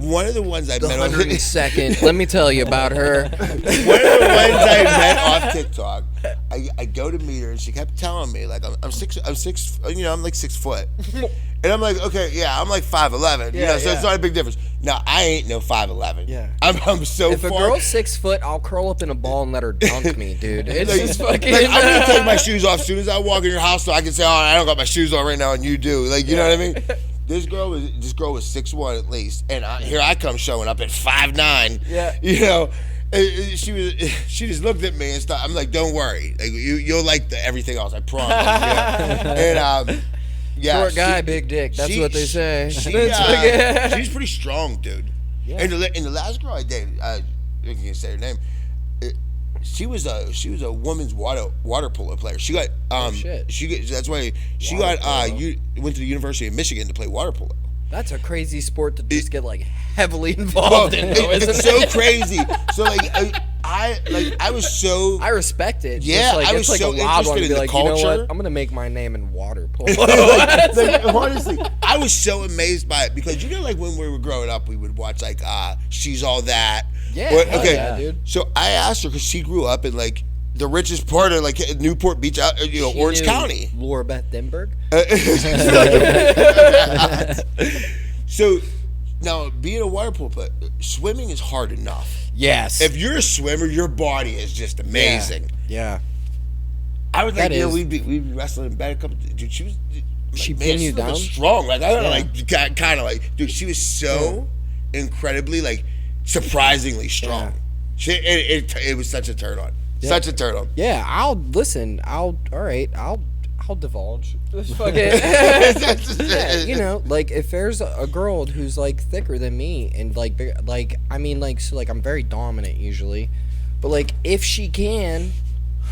one of the ones I The met on 102nd. Let me tell you about her. one of the ones I met off TikTok. I go to meet her and she kept telling me like I'm 6 I'm like 6 foot. And I'm like, okay, yeah, I'm like 5'11", Yeah, so yeah. it's not a big difference. Now I ain't no 5'11". Yeah. I'm so If a far. girl's 6 foot, I'll curl up in a ball and let her dunk me, dude. It's Like, just fucking. like, I'm gonna take my shoes off as soon as I walk in your house, so I can say, "Oh, I don't got my shoes on right now," and you do. Like, you know what I mean? This girl was 6'1" at least, and here I come showing up at 5'9". Yeah. You know, she just looked at me and stuff. I'm like, "Don't worry, like, you'll like everything else. I promise." Yeah. And yeah, Short guy, big dick. That's what they say. She's pretty strong, dude. Yeah. And the last girl I dated, you can say her name. She was a women's water polo player. She got shit. that's why she Water got polo. went to the University of Michigan to play water polo. That's a crazy sport to just get like heavily Well, involved in, though, isn't it's it? so crazy. So like I was so I respect it. Yeah, Just like, I it's was like so a wild one interested to in be the like, you know culture. what? I'm gonna make my name in water polo. like, honestly, I was so amazed by it because like when we were growing up, we would watch like She's All That. Yeah, Or- hell okay, yeah, dude. So I asked her because she grew up in like the richest part of like Newport Beach, Orange She knew County. Laura Beth Denberg. So now being a water polo player, swimming is hard enough. Yes. If you're a swimmer, your body is just amazing. Yeah. I was like, That is- we'd be wrestling in bed a couple. Dude, she was. She man, pinned you she's, like, down? strong. Like I don't know, Yeah. like kind of like, dude. She was so incredibly like surprisingly strong. Yeah. It was such a turn on. Yeah. Such a turn on. Yeah, I'll listen. All right. I'll divulge. Just fucking. Yeah, you know, like if there's a girl who's like thicker than me and like big, like I mean like so like I'm very dominant usually, but like if she can,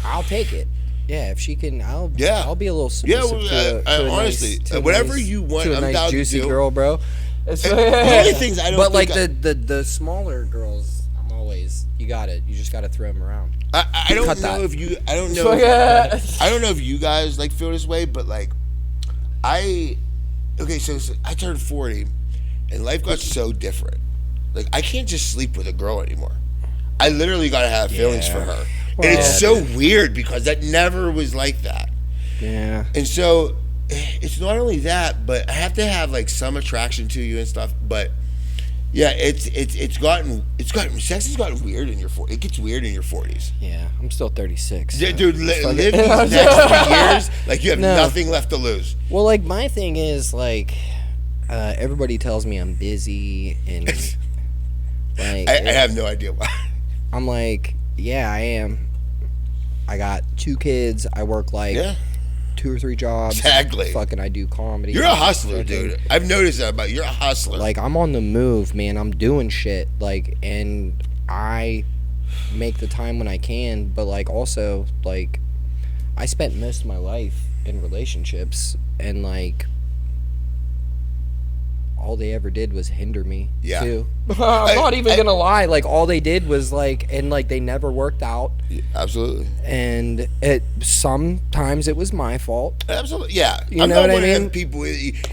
I'll take it. Yeah, if she can, I'll be a little submissive to a honestly, nice, to a whatever nice, you want, to a I'm nice down to juicy do. girl, bro. The only things I don't. But think like the smaller girls, I'm always you just got to throw them around. I don't Cut know that. if you. I don't know. I don't know if you guys like feel this way, but like, so I turned 40, and life got so different. Like I can't just sleep with a girl anymore. I literally gotta have feelings for her, and it's so weird because that never was like that. Yeah. And so, it's not only that, but I have to have like some attraction to you and stuff. But yeah, it's gotten sex has gotten weird in your 40s. It gets weird in your 40s. Yeah, I'm still 36. Yeah, so dude, it's live fucking- these next 3 years like you have No. nothing left to lose. Well, like my thing is like, everybody tells me I'm busy and like I have no idea why. I'm like, yeah, I am. I got 2 kids. I work like Yeah, 2 or 3 jobs. Exactly. Fucking, I do comedy. you're a hustler, Fucking- dude. I've noticed that about you. You're a hustler. Like I'm on the move, man. I'm doing shit. Like, and I make the time when I can, but like also like I spent most of my life in relationships and like all they ever did was hinder me too. I'm not even gonna lie, like all they did was like and like they never worked out Absolutely. and it sometimes it was my fault. Absolutely, yeah. You I'm know not what I one of them mean? people.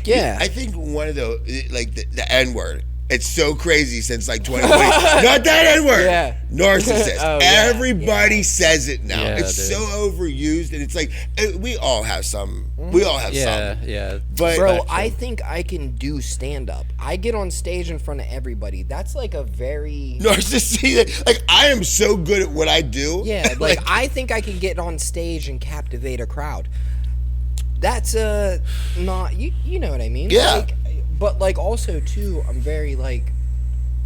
Yeah. I think one of the N word. It's so crazy since like 2020. Not that N word. Yeah. Narcissist. Oh, yeah. Everybody says it now. Yeah, it's dude. so overused, and it's like we all have some. We all have some. Yeah. But Bro, I think I can do stand up. I get on stage in front of everybody. That's like a very narcissistic. Like I am so good at what I do. yeah. Like I think I can get on stage and captivate a crowd. That's not you know what I mean? Yeah. Like, but like also too, I'm very like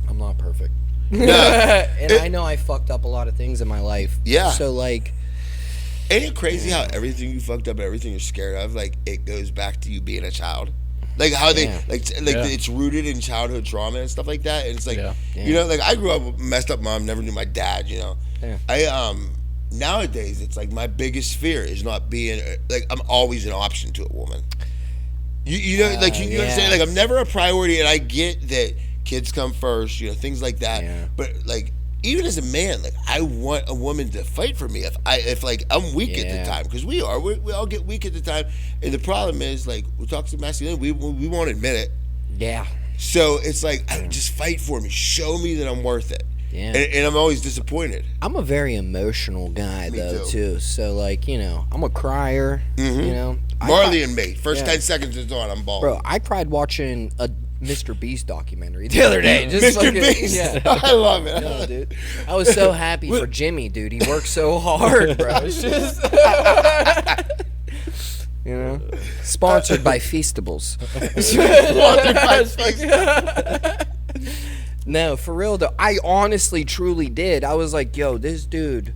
I'm not perfect. Yeah. And I know I fucked up a lot of things in my life. Yeah. So like Ain't it crazy how everything you fucked up, everything you're scared of, like it goes back to you being a child? Like how they Yeah. Yeah. it's rooted in childhood trauma and stuff like that. And it's like Yeah. you know, like I grew up with a messed up mom, never knew my dad, you know. Yeah. I nowadays it's like my biggest fear is not being like I'm always an option to a woman. You know, like you yeah. understand, like I'm never a priority, and I get that kids come first, you know, things like that. Yeah. But like even as a man, like I want a woman to fight for me if like I'm weak at Yeah. the time, because we all get weak at the time, and the problem is like we talk to masculinity, we won't admit it. yeah. So it's like, just fight for me. Show me that I'm worth it. Yeah. And I'm always disappointed. I'm a very emotional guy, Me though, too. too. So, like, you know, I'm a crier, you know. Marley and me. First Yeah. 10 seconds is on, I'm bald. Bro, I cried watching a Mr. Beast documentary the other day. Just Mr. fucking- Beast. Yeah. I love it. No, dude. I was so happy for Jimmy, dude. He worked so hard, bro. It's just... You know? Sponsored by Feastables. No, for real, though. I honestly, truly did. I was like, yo, this dude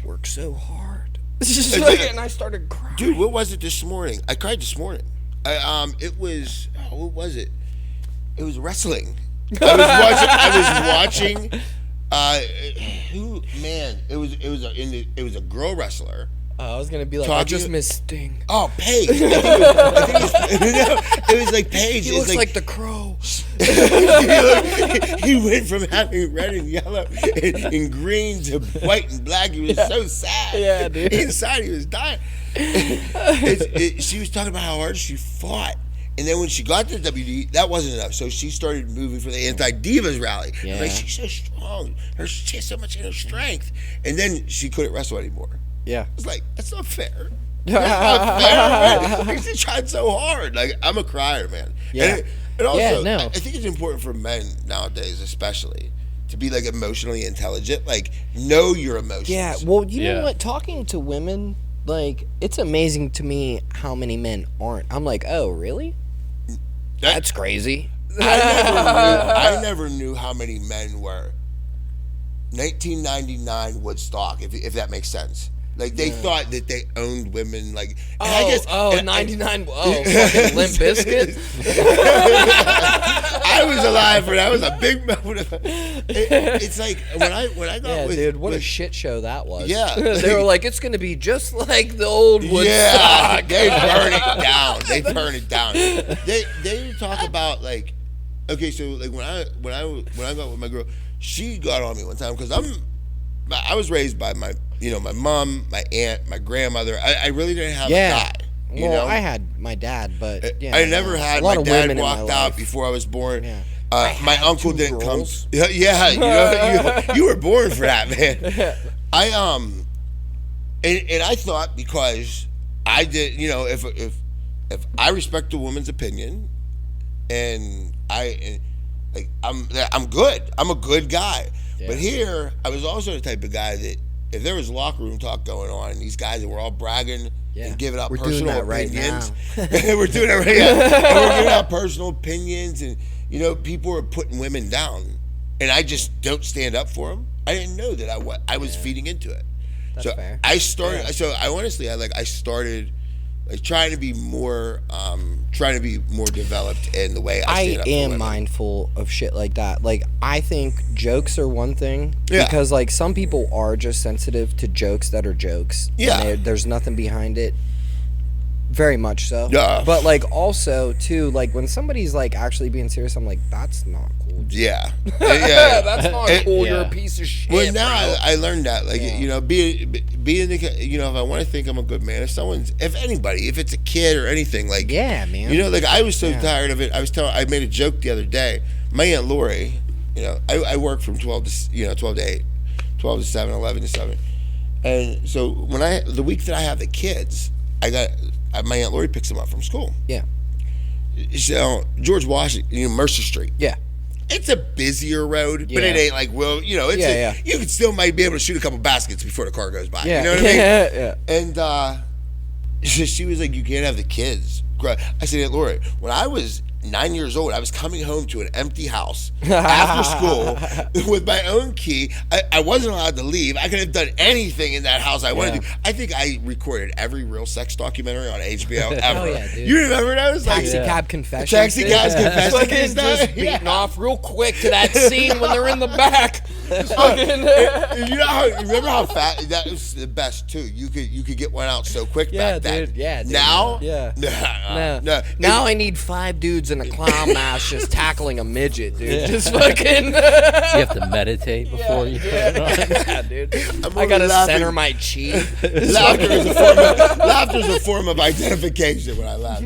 worked so hard. And I started crying. Dude, what was it this morning? I cried this morning. It was, what was it? It was wrestling. I was watching. It was a girl wrestler. I was gonna be like, I Talking- just missed Sting. Oh, Paige. It was like Paige. He It's looks like like the Crow. he went from having red and yellow and green to white and black. He was so sad. Yeah, dude. Inside, he was dying. She was talking about how hard she fought. And then when she got to WD, that wasn't enough. So she started moving for the Anti-Divas rally. I was like, she's so strong. She has so much inner strength. And then she couldn't wrestle anymore. Yeah. It's like, that's not fair. That's not fair, man. She tried so hard. Like, I'm a crier, man. Yeah. And also, Yeah, no. I think it's important for men nowadays, especially, to be like emotionally intelligent. Like, know your emotions. Yeah, well, you know what? Talking to women, like, it's amazing to me how many men aren't. I'm like, oh, really? That's crazy. I never knew how many men were 1999 Woodstock, if that makes sense. Like, they thought that they owned women, like... And I guess, 99, fucking Limp Bizkit? I was alive for that. It was a big moment. It's like, when I got Yeah, with... dude, what a with- shit show that was. Yeah. They were like, it's going to be just like the old Woodstock. Yeah, they burn it down. They burn it down. They talk about, like... Okay, so, like, when I got with my girl, she got on me one time, because I was raised by my mom, my aunt, my grandmother. I really didn't have a guy. You know? I had my dad, but yeah, I never had a lot my of dad women in my walked out life. before I was born. Yeah. My had uncle 2 didn't girls. come. Yeah, you were born for that, man. And I thought, because I did, if I respect a woman's opinion, and I'm good. I'm a good guy. Yeah. But here, I was also the type of guy that if there was locker room talk going on, and these guys that were all bragging and giving out We're doing personal that right opinions, now. we're doing it right now. And we're giving out personal opinions, and people are putting women down, and I just don't stand up for them. I didn't know that I was feeding into it. That's so fair. I started. Yeah. So I honestly, I started like trying to be more developed in the way I stand up for am women. mindful of shit like that. Like, I think jokes are one thing Yeah. because, like, some people are just sensitive to jokes that are jokes. Yeah. And there's nothing behind it. Very much so. Yeah. But, like, also, too, like, when somebody's, like, actually being serious, I'm like, that's not cool. Yeah, yeah. That's not cool. You're a piece of shit. Well, now bro. I learned that, like, being the, if I want to think I'm a good man, if anybody, if it's a kid or anything, like, Yeah, man. like, I was so tired of it. I made a joke the other day. My Aunt Lori, I work from 12 to 8, 12 to 7, 11 to 7, and so the week that I have the kids, my Aunt Lori picks them up from school. Yeah. So George Washington, Mercer Street. Yeah. It's a busier road, but Yeah. it ain't like, it's you can still might be able to shoot a couple baskets before the car goes by. Yeah. You know what I mean? Yeah. And she was like, you can't have the kids. I said, Aunt Lori, when I was 9 years old, I was coming home to an empty house after school with my own key. I wasn't allowed to leave. I could have done anything in that house I wanted to. I think I recorded every real sex documentary on HBO ever. Oh, yeah, dude. You remember those? Taxi cab confessions. Taxi cabs confessions. Fucking and stuff? just beating off real quick to that scene when they're in the back. Remember how fast that was the best too. You could get one out so quick back then. Dude. Yeah, dude. Now, No. Now I need 5 dudes in a clown mask just tackling a midget, dude. Just fucking. You have to meditate before you put it on. Yeah, dude. I'm I gotta only laughing. center my chi. Laughter is a form of identification when I laugh.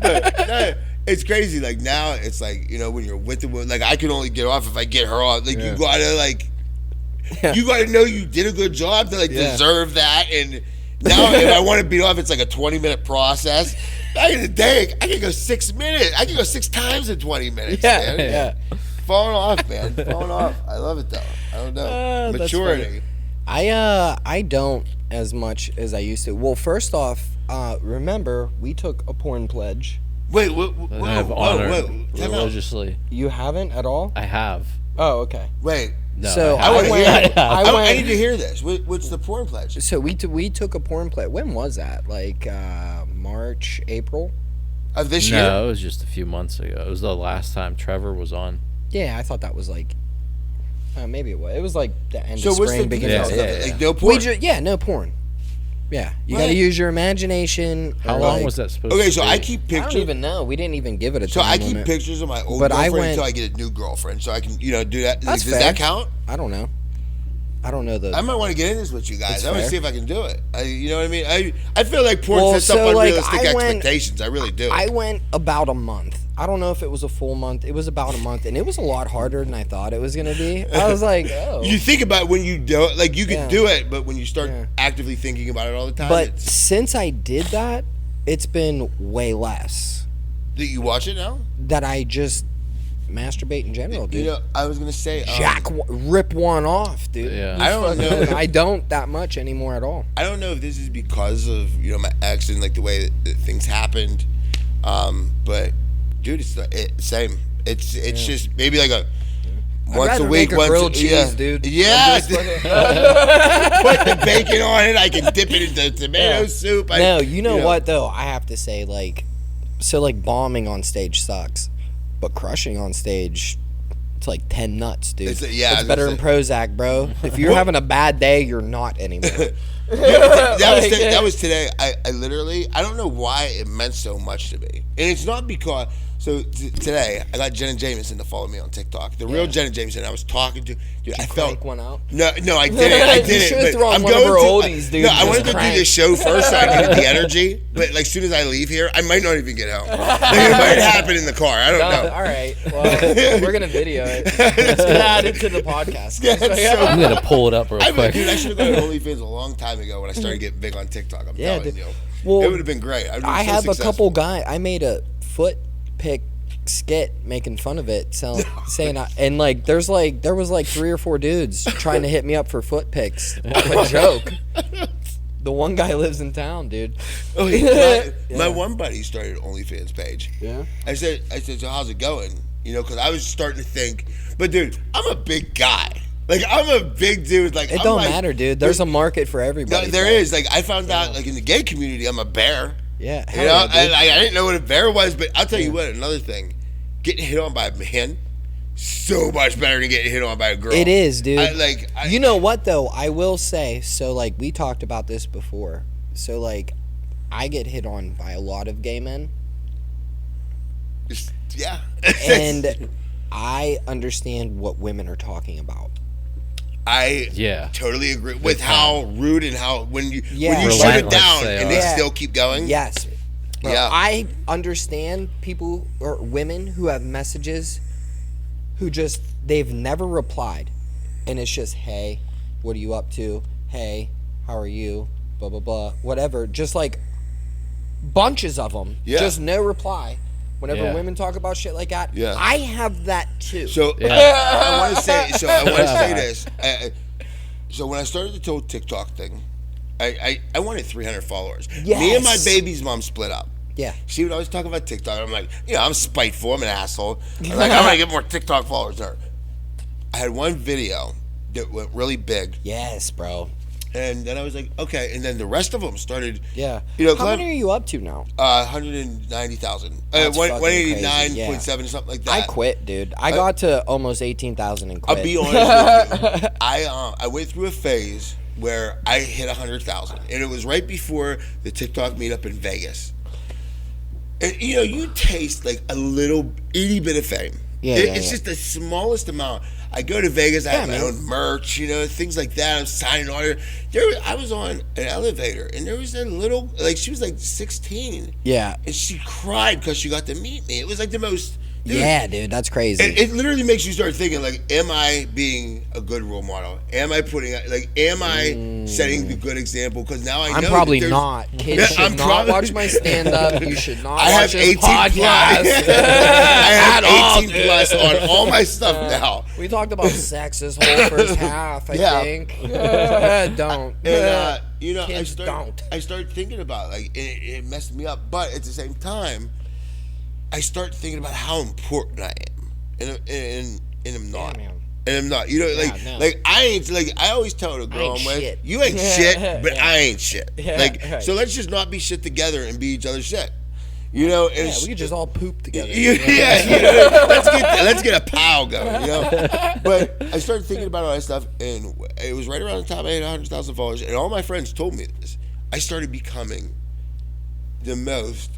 But, no, it's crazy. Like now, it's like when you're with the woman, like I can only get off if I get her off. Like you gotta you gotta know you did a good job to deserve that. And now, if I want to beat off, it's like a 20-minute process. Back in the day, I could go 6 minutes. I could go 6 times in 20 minutes. Yeah, man. yeah. Falling off, man. Falling off. I love it though. I don't know. That's Maturity. I don't as much as I used to. Well, first off, remember we took a porn pledge. Wait, I have honor Time out. religiously. You haven't at all? I have. Oh, okay. Wait. No, So I I want haven't. to hear it. I went- need to hear this. What's the porn pledge? So we took a porn pledge. When was that? Like March, April? Of this year? No, it was just a few months ago. It was the last time Trevor was on. Yeah, I thought that was like. Maybe it was. It was like the end So of what's spring, the beginning details of of it? Like no porn? no porn. Yeah, you got to What? use your imagination. How or, long like- was that supposed Okay, to so be? I keep I pictures. don't even know. We didn't even give it a time So I keep limit. pictures of my old But I girlfriend went- until I get a new girlfriend, so I can do that. That's Does fair. that count? I don't know. I don't know the. I might want to get in this with you guys. That's I want to fair. see if I can do it. You know what I mean? I feel like porn Well, sets up so, like, unrealistic I went- expectations. I really do. I went about a month. I don't know if it was a full month. It was about a month, and it was a lot harder than I thought it was gonna be. I was like, oh. You think about when you do it, like you can Yeah. do it, but when you start Yeah. actively thinking about it all the time, But it's, since I did that, it's been way less. do you watch it now? That I just masturbate in general, dude. You know, I was gonna say, Rip one off, dude. Yeah. I don't know. I don't that much anymore at all. I don't know if this is because of my ex and like the way that things happened, but dude, it's same. It's just maybe like a once rather a week, make a once grilled cheese, yeah. dude. Yeah, I'm just put the bacon on it. I can dip it into tomato Yeah. soup. No, you know what though? I have to say, like, so like bombing on stage sucks, but crushing on stage, it's like 10 nuts, dude. It's- yeah, I it's was better gonna than Prozac, bro. If you're having a bad day, you're not anymore. That was today. I literally, I don't know why it meant so much to me, and it's not because. So today, I got Jenna Jameson to follow me on TikTok. The real Jenna Jameson. I was talking to. Dude, I felt. Crank one out. No, I didn't. I You didn't. should've but thrown I'm one of going her to, oldies, dude, No, I just wanted to do crank. this show first so I can get the energy. But like, as soon as I leave here, I might not even get home. Like, it might happen in the car. I don't know. All right. Well, we're gonna video it. It's gonna add it to the podcast. Yeah, it's so- I'm gonna pull it up real quick. Dude, I should have gone to OnlyFans a long time ago when I started getting big on TikTok. I'm Yeah, telling dude. you. Well, It would have been great. I have a couple guys. I made a foot pick skit making fun of it, saying and like there was like 3 or 4 dudes trying to hit me up for foot picks. A joke. The one guy lives in town, dude. Oh, yeah. My one buddy started an OnlyFans page. Yeah. I said, so how's it going? Because I was starting to think, but dude, I'm a big guy. Like, I'm a big dude. Like, It I'm don't like, matter, dude. There's a market for everybody. No, there bro. is. Like, I found out, like, in the gay community, I'm a bear. Yeah. You know, hell yeah, dude. I didn't know what a bear was, but I'll tell you what, another thing, getting hit on by a man, so much better than getting hit on by a girl. It is, dude. I You know what though? I will say, so like we talked about this before. So like I get hit on by a lot of gay men yeah. and I understand what women are talking about. I Yeah. totally agree with how rude and how when you Yeah. shut it Relentless down they and are. they Yeah. still keep going. Yes. Bro, Yeah. I understand people or women who have messages who just they've never replied and it's just, "Hey, what are you up to? Hey, how are you? Blah blah blah. Whatever." Just like bunches of them. Yeah. Just no reply. Whenever Yeah. women talk about shit like that, Yeah. I have that too. So Yeah. I want to say. So I want to say this. So when I started the whole TikTok thing, I wanted 300 followers. Me and my Yes. baby's mom split up. yeah. She would always talk about TikTok. I'm like, I'm spiteful. I'm an asshole. I'm like, I'm gonna get more TikTok followers than her. I had one video that went really big, Yes, bro. and then I was like, okay. And then the rest of them started. Yeah. How How many are you up to now? 190,000. That's fucking 189.7, something like that. I quit, dude. I got to almost 18,000 and quit. I'll be honest with you. I went through a phase where I hit 100,000, and it was right before the TikTok meetup in Vegas. And you taste like a little itty bit of fame, Yeah, It's just the smallest amount. I go to Vegas. I have my own merch, things like that. I'm signing orders. I was on an elevator, and there was a little, she was like 16. Yeah. And she cried because she got to meet me. It was like the most. Dude, yeah, dude, that's crazy. It literally makes you start thinking, am I being a good role model? Am I am I setting the good example? Because now I know I'm probably not. Kids should not watch my stand-up. You should not watch this podcast. I have 18 plus on all my stuff now. We talked about sex this whole first half, I think. Don't. And, Kids don't. I started thinking about it messed me up. But at the same time, I start thinking about how important I am, and I'm not, and I'm not. I always tell the girl I'm with, you ain't shit, but I ain't shit. So let's just not be shit together and be each other's shit. And we could just all poop together. Let's get a pile going. But I started thinking about all that stuff, and it was right around the time I had 100,000 followers, and all my friends told me this. I started becoming the most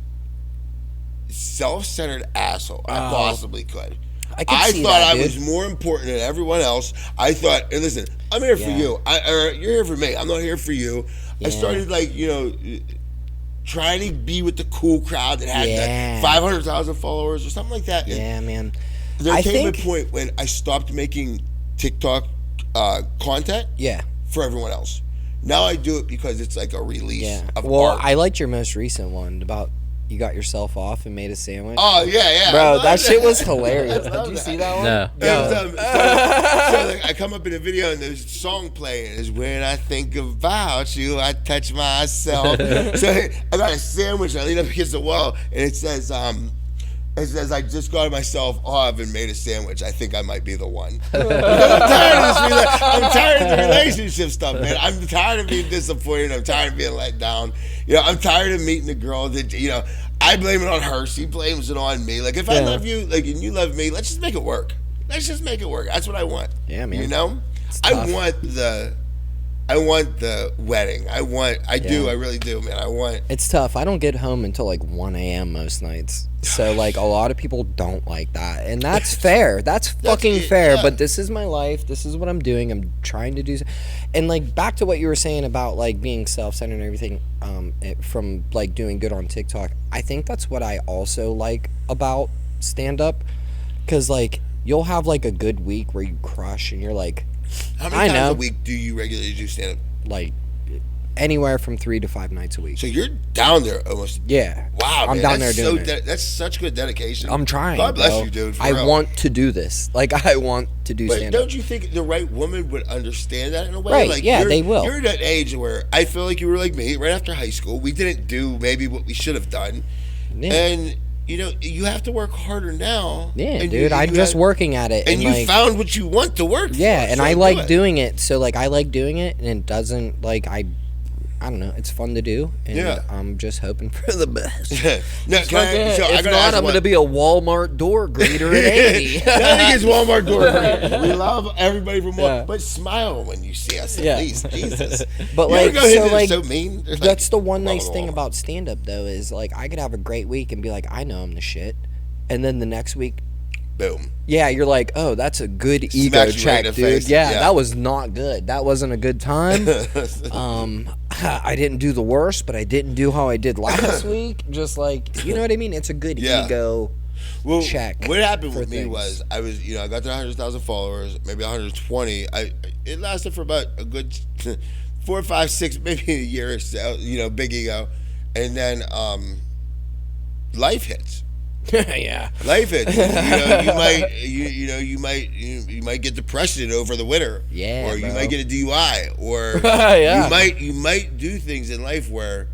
self-centered asshole I possibly could. I thought I was more important than everyone else. I thought, and listen, I'm here for you. Or you're here for me. I'm not here for you. I started trying to be with the cool crowd that had 500,000 followers or something like that. Yeah, man. There came a point when I stopped making TikTok content for everyone else. Now I do it because it's like a release of art. I liked your most recent one about you got yourself off and made a sandwich. Oh, yeah. Bro, that shit was hilarious. Did you see that one? No. So I come up in a video and there's a song playing. It's when I think about you, I touch myself. So I got a sandwich. I lean up against the wall and it says, I just got myself off and made a sandwich. I think I might be the one. I'm tired of the relationship stuff, man. I'm tired of being disappointed. I'm tired of being let down. I'm tired of meeting a girl that, I blame it on her. She blames it on me. If I love you, and you love me, let's just make it work. Let's just make it work. That's what I want. Yeah, man. I want the wedding. I really do, man. It's tough. I don't get home until 1 a.m. most nights. So a lot of people don't like that. And that's fair. That's fucking fair. But this is my life. This is what I'm doing. I'm trying to do. And back to what you were saying about being self-centered and everything from doing good on TikTok. I think that's what I also like about stand-up. Because you'll have a good week where you crush and you're how many times a week do you regularly do stand-up? Anywhere from 3 to 5 nights a week. So you're down there almost. Yeah. Wow, I'm down there doing it. That's such good dedication. I'm trying. God bless you, dude. I want to do this. I want to do stand-up. But don't you think the right woman would understand that in a way? Right, they will. You're at that age where I feel like you were like me, right after high school. We didn't do maybe what we should have done. Yeah. And you have to work harder now. Yeah, dude, I'm just working at it. And you found what you want to work for. Yeah, and I like doing it. So, I like doing it, and it doesn't, I don't know, it's fun to do, and I'm just hoping for the best. If not, I'm going to be a Walmart door greeter at 80. Nothing is Walmart door greeter. We love everybody from Walmart, but smile when you see us at least, Jesus. But so mean. That's the one nice thing about stand-up, though, is I could have a great week and be I know I'm the shit, and then the next week, boom. Yeah, you're oh, that's a good ego check, dude. Yeah, that was not good. That wasn't a good time. I didn't do the worst, but I didn't do how I did last week. Just you know what I mean? It's a good ego check. What happened with me was I got to 100,000 followers, maybe 120. It lasted for about a good 4, 5, 6, maybe a year or so. Big ego, and then life hits. Yeah, life hits. You might get depression over the winter. Yeah, or you bro. might get a DUI, or you might do things in life where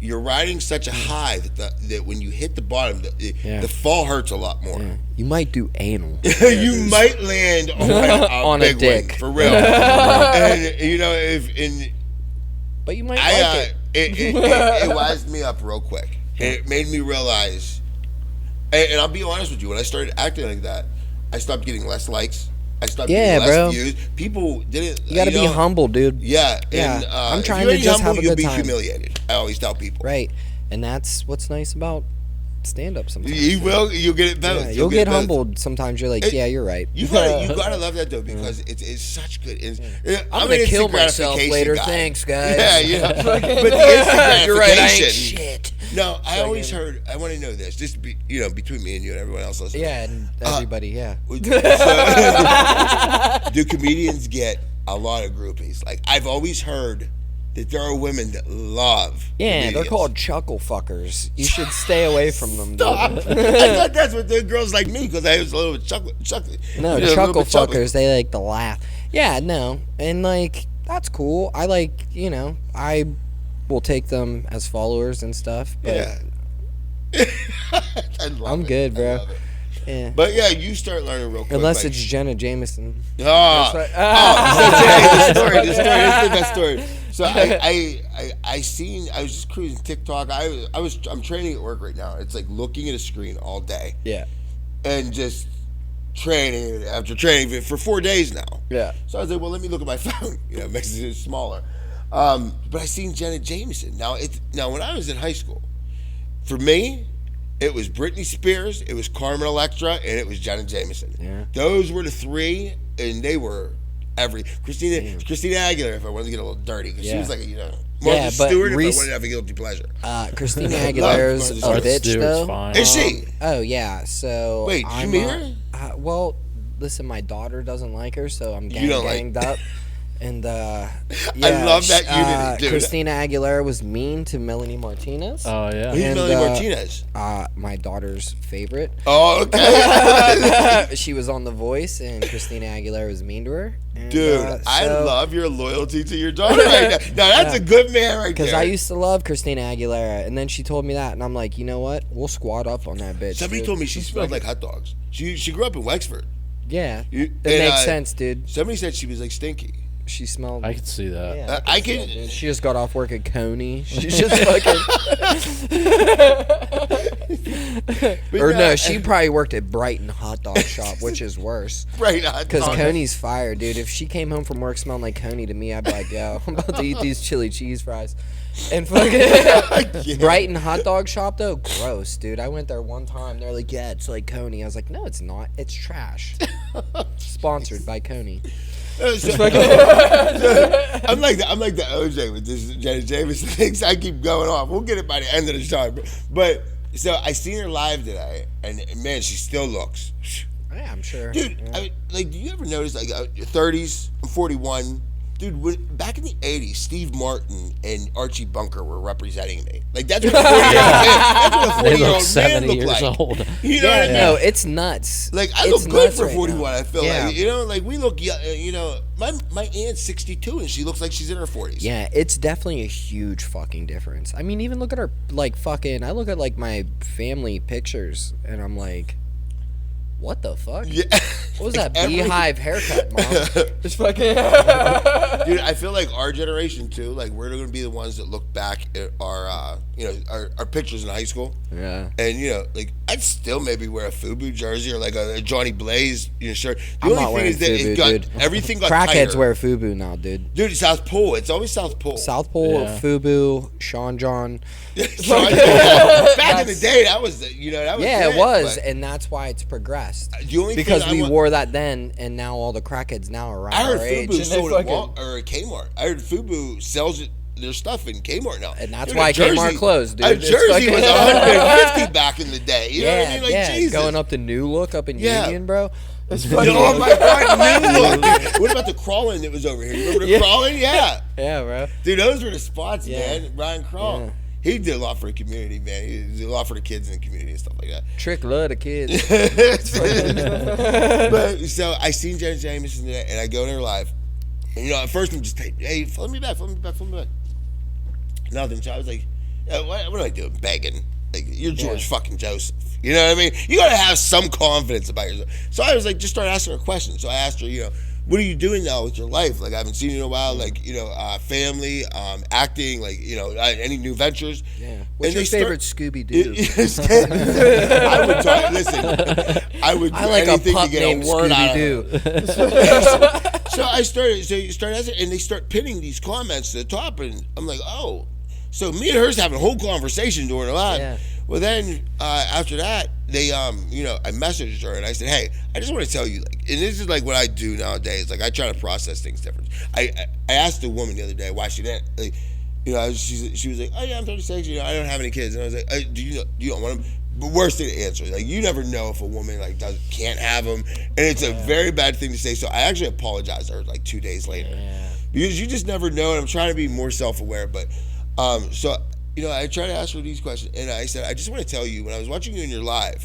you're riding such a high that when you hit the bottom, the fall hurts a lot more. Yeah. You might do anal. You might land on a dick for real. But you might like it. It wised me up real quick. It made me realize. And I'll be honest with you, when I started acting like that, I stopped getting less likes. I stopped getting less views. People didn't. You gotta be humble, dude. Yeah. And, I'm trying to just have a good time. You'll be humiliated. I always tell people. Right. And that's what's nice about stand up sometimes. You will. You'll get it both. Yeah, you'll get both. humbled sometimes. You're like, yeah, you're right. You gotta love that though, because it's such good. I'm gonna kill myself later. Thanks, guys. Yeah. But the instant gratification. You're right. I ain't shit. No, I always heard. I want to know this, just between me and you and everyone else listening. Yeah, and everybody. Yeah. So, do comedians get a lot of groupies? Like, I've always heard that there are women that love. Yeah, comedians. they're called chuckle fuckers. You should stay away from them. Stop. I thought that's what the girls like me, because I was a little bit chuckling. No, chuckle fuckers. They like to laugh. Yeah, no, and like that's cool. I like I will take them as followers and stuff. But Yeah. I'm good, bro. I love it. Yeah. But yeah, you start learning real quick. Unless like, it's Jenna Jameson. the story. It's the best story. So I was just cruising TikTok. I'm training at work right now. It's like looking at a screen all day Yeah. and just training after training for 4 days now. Yeah. So I was like, well, let me look at my phone. It makes it smaller. But I seen Jenna Jameson. Now when I was in high school, for me, it was Britney Spears, it was Carmen Electra, and it was Jenna Jameson. Yeah. Those were the three, and they were Christina Aguilera, if I wanted to get a little dirty, because she was like Martha Stewart, if I wanted to have a guilty pleasure. Christina Aguilera's a Martha bitch Stewart's though. fine. Is she? Oh yeah. So Wait, did you meet her? Well, listen, my daughter doesn't like her, so I'm You don't like- ganged up. And I love that unity, dude. Christina Aguilera was mean to Melanie Martinez. Oh yeah. Who's And, Melanie Martinez? My daughter's favorite. Oh, okay. She was on The Voice, and Christina Aguilera was mean to her. And, Dude, I love your loyalty to your daughter right now. Now, that's a good man right there. Because I used to love Christina Aguilera, and then she told me that, and I'm like, you know what? We'll squat up on that bitch. Somebody dude. told me she smelled like hot dogs. She grew up in Wexford. Yeah, You- it and, makes sense, dude. Somebody said she was like stinky. She smelled. I could see that. Yeah, I see can- it, dude. She just got off work at Coney. She's just fucking. But Or no, she probably worked at Brighton Hot Dog Shop, which is worse. right. Because Coney's fire, dude. If she came home from work smelling like Coney to me, I'd be like, yo, I'm about to eat these chili cheese fries. And fucking Brighton Hot Dog Shop, though, gross, dude. I went there one time. They're like, yeah, it's like Coney. I was like, no, it's not. It's trash. Sponsored by Coney. I'm like the OJ with this Jenna Jameson things. I keep going off. We'll get it by the end of the show. But so I seen her live today, and man, she still looks. Yeah, I'm sure. Dude, Yeah. I mean, like, do you ever notice, like, 30s, I'm 41, dude, back in the 80s, Steve Martin and Archie Bunker were representing me. Like, that's what a 40-year-old They look man 70 looked years like. old. You know what I mean? No, it's nuts. Like, I It's look good nuts for right 41, now. I feel Yeah. like. Like, we look, my aunt's 62, and she looks like she's in her 40s. Yeah, it's definitely a huge fucking difference. I mean, even look at her, like, fucking, I look at, like, my family pictures, and I'm like, what the fuck? Yeah. What was that Every- beehive haircut, Mom? Just fucking... Dude, I feel like our generation, too, like, we're going to be the ones that look back at our pictures in high school. Yeah. And, like, I'd still maybe wear a FUBU jersey or, like, a Johnny Blaze shirt. The I'm only not thing wearing is that FUBU, it got, dude. everything got Crackheads tighter. wear FUBU now, dude. Dude, South Pole. It's always South Pole. South Pole, Yeah. FUBU, Sean John. Back in the day, that was, that was Yeah, it, it was, but and that's why it's progressed. the only Because thing we wore that then, and now all the crackheads now are around I heard our age. FUBU and they sold at fucking- or at Kmart. I heard FUBU sells their stuff in Kmart now. And that's Dude, why a jersey- Kmart closed, dude. A It's jersey fucking- was 150 back in the day. You know what I Yeah, mean? Like, yeah, Jesus. going up to New Look up in Yeah. Union, bro. Oh my God! New Look. What about the crawling that was over here? You remember the Yeah. crawling? Yeah, Yeah, bro. dude, those were the spots, Yeah. man. Ryan Crawl. Yeah. He did a lot for the community, man. He did a lot for the kids in the community and stuff like that. Trick love the kids. But so I seen Jenna Jameson today, and I go to her live. And, at first I'm just like, hey, follow me back. Nothing. So I was like, what am I doing? Begging. Like, you're George fucking Joseph. You know what I mean? You gotta have some confidence about yourself. So I was like, just start asking her questions. So I asked her, what are you doing now with your life? Like, I haven't seen you in a while. Like, family, acting, like, any new ventures. Yeah. What's And your they start- favorite Scooby Doo? I would talk. Listen, I would do I like a anything pup to get named a word out of her. Scooby Doo. So I started. So you start asking, and they start pinning these comments to the top, and I'm like, oh. So me and her's having a whole conversation during the live. Yeah. Well, then after that, they I messaged her and I said, hey, I just want to tell you, like, and this is like what I do nowadays. Like, I try to process things different. I asked a woman the other day why she didn't. Like, she was like, oh yeah, I'm 36. I don't have any kids. And I was like, do you don't want them? But worst thing to answer, like, you never know if a woman like can't have them, and it's a very bad thing to say. So I actually apologized to her like 2 days later, because you just never know. And I'm trying to be more self-aware, but so. I tried to ask her these questions, and I said, I just want to tell you, when I was watching you in your live,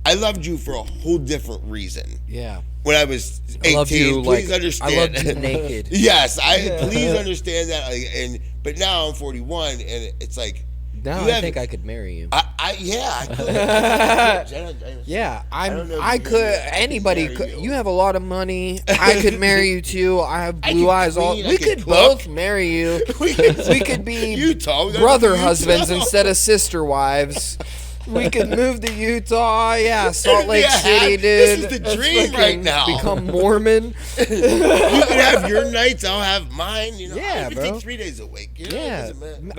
I loved you for a whole different reason. Yeah. When I was 18, I loved you, please like, understand. I loved you naked. Yes, please understand that. But now I'm 41, and it's like. Now I think I could marry you. I could. Yeah, I could. Anybody could. You have a lot of money. I could marry you too. I have blue eyes. We could both marry you. We could be Utah, brother husbands instead of sister wives. We could move to Utah. Yeah, Salt Lake City, dude. This is the dream right now. Become Mormon. You can have your nights. I'll have mine. Yeah, I bro. take 3 days a week. Yeah,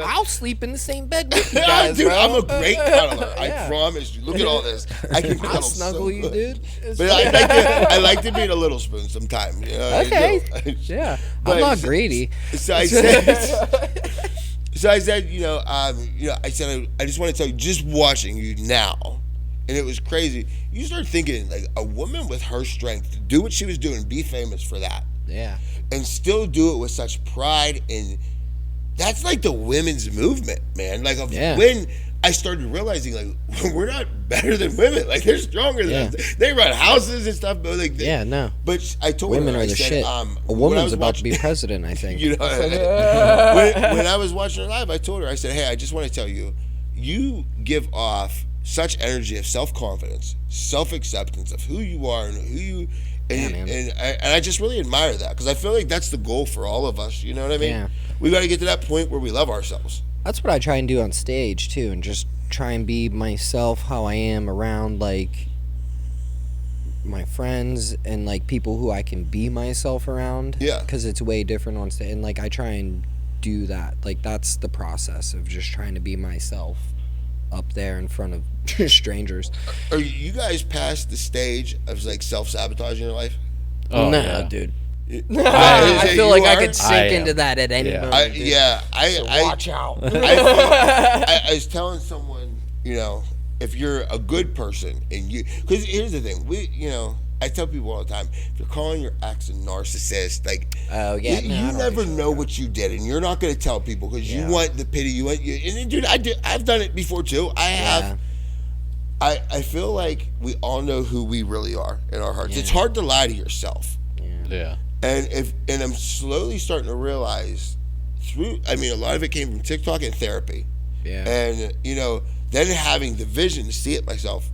I'll sleep in the same bed with you guys, dude, bro. I'm a great cuddler. I promise you. Look at all this. I can cuddle. I'll snuggle you, dude. But I like to be in a little spoon sometimes. Okay. Yeah, I'm not greedy. So I said. So I said, I said, I just want to tell you, just watching you now, and it was crazy. You start thinking, like, a woman with her strength to do what she was doing, be famous for that. Yeah. And still do it with such pride, and that's like the women's movement, man. Like, when I started realizing, like, we're not better than women. Like, they're stronger than us. They run houses and stuff, but like, no. But I told women her, are I the said, shit. A woman's about to be president, I think. When I was watching her live, I told her, I said, hey, I just want to tell you, you give off such energy of self-confidence, self-acceptance of who you are and who you. And I just really admire that, because I feel like that's the goal for all of us. You know what I mean? Yeah. We got to get to that point where we love ourselves. That's what I try and do on stage too, and just try and be myself, how I am around like my friends and like people who I can be myself around. Yeah. Because it's way different on stage, and like I try and do that. Like that's the process of just trying to be myself up there in front of strangers. Are you guys past the stage of like self-sabotage in your life? Oh, no, yeah. dude. I I feel like I could sink into that at any moment. Watch out. I was telling someone, if you're a good person and because here's the thing, I tell people all the time, if you're calling your ex a narcissist, like, you never know what you did, and you're not going to tell people because you want the pity. And dude, I've done it before too. I have. I feel like we all know who we really are in our hearts. It's hard to lie to yourself. Yeah. And I'm slowly starting to realize a lot of it came from TikTok and therapy. Yeah. And, then having the vision to see it myself,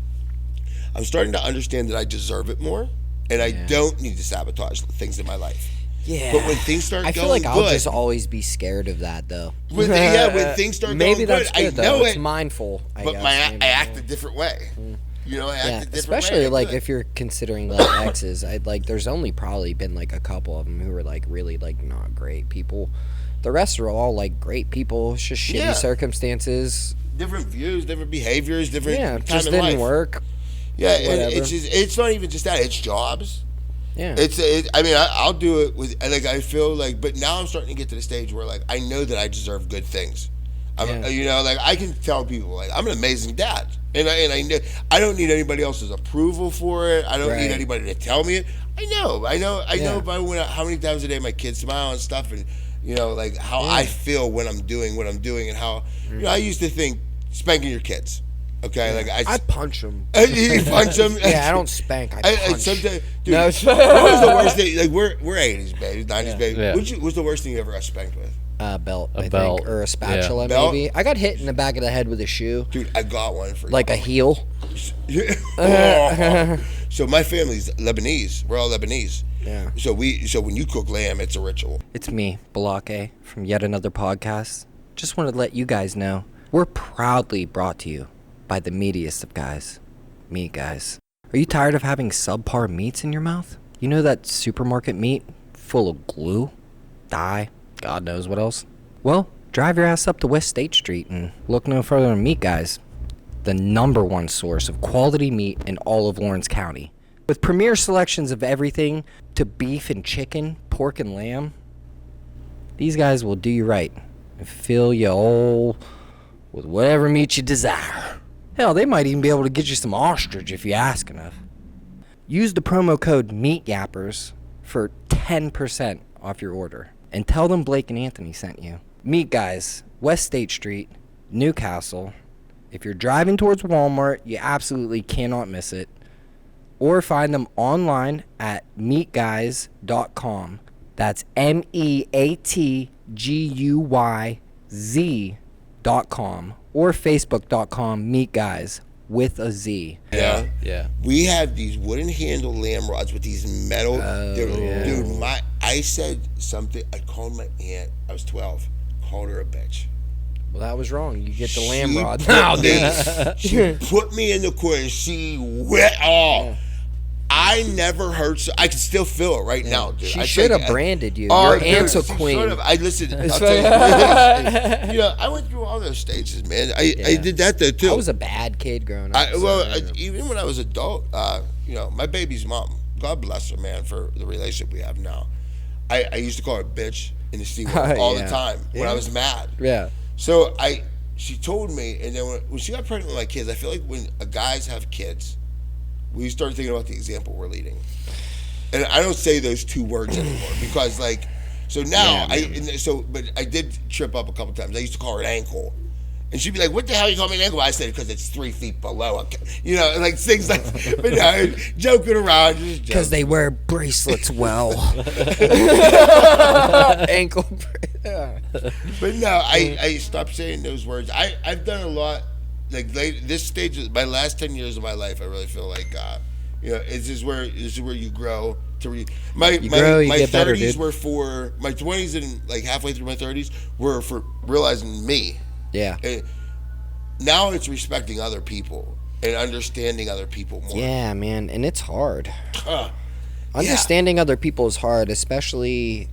I'm starting to understand that I deserve it more, and I don't need to sabotage things in my life. Yeah. But when things start going good, I feel like I'll just always be scared of that, though. When things start maybe going that's good, good, I know though. it. It's mindful, I But guess. I act a different way. I act a different especially way. like if you're considering like exes, there's only probably been like a couple of them who were like really like not great people. The rest are all like great people. It's just shitty circumstances. Different views, different behaviors, different time just in didn't life. work. Yeah, and Whatever. it's not even just that. It's jobs. Yeah. I'll do it with, like, I feel like, but now I'm starting to get to the stage where, like, I know that I deserve good things. I can tell people, like, I'm an amazing dad. And I know, I don't need anybody else's approval for it. I don't need anybody to tell me it. I know if I went out, how many times a day my kids smile and stuff, and, like, how I feel when I'm doing what I'm doing, and how, I used to think spanking your kids. Okay, like I punch them. You punch them? Yeah, I don't spank. I punch. Sometimes, dude, No, what was the worst thing? Like, we're 80s babies, 90s babies. Yeah. What's the worst thing you ever got spanked with? Belt, I belt. think, or a spatula, Belt? maybe. I got hit in the back of the head with a shoe, Dude, I got one for like a heel. So my family's Lebanese. We're all Lebanese. Yeah. So when you cook lamb, it's a ritual. It's me, Balake, from yet another podcast. Just wanted to let you guys know we're proudly brought to you by the meatiest of guys, meat guys. Are you tired of having subpar meats in your mouth? You know that supermarket meat full of glue, dye, God knows what else? Well, drive your ass up to West State Street and look no further than Meat Guys. the #1 source of quality meat in all of Lawrence County. With premier selections of everything to beef and chicken, pork and lamb, these guys will do you right and fill you all with whatever meat you desire. Hell, they might even be able to get you some ostrich if you ask enough. Use the promo code MEATYAPPERS for 10% off your order. And tell them Blake and Anthony sent you. Meat Guys, West State Street, Newcastle. If you're driving towards Walmart, you absolutely cannot miss it. Or find them online at meatguys.com. That's MEATGUYZ.com. Or Facebook.com, Meat Guys with a Z. Yeah. Yeah. We have these wooden handle lamb rods with these metal. Dude, I said something. I called my aunt. I was 12. Called her a bitch. Well, that was wrong. You get the lamb She rod put now, me- dude. She put me in the corner. She wet. Oh, Yeah. I never heard. So I can still feel it right now, dude. She I should think have I- branded you. Oh, Your dude, aunt's a she queen. should have. I listened. I'll tell you, you know, I went through all those stages, man. I did that though too. I was a bad kid growing up. Even when I was adult, you know, my baby's mom, God bless her, man, for the relationship we have now. I used to call her bitch in the C word all the time when I was mad. Yeah. So she told me, and then when she got pregnant with my kids, I feel like when guys have kids, we start thinking about the example we're leading. And I don't say those two words anymore because, like, so now but I did trip up a couple times. I used to call her an ankle, and she'd be like, "What the hell you call me an ankle?" I said, "Because it's 3 feet below." You know, like things like. But no, joking around, just Because they wear bracelets well. Ankle But no, I stopped saying those words. I've done a lot. Like this stage, my last 10 years of my life, I really feel like, you know, this is where you grow. My get better, 30s dude. were for my 20s and like halfway through my 30s were for realizing me. Yeah. And now it's respecting other people and understanding other people more. Yeah, man. And it's hard. Yeah. Understanding other people is hard, especially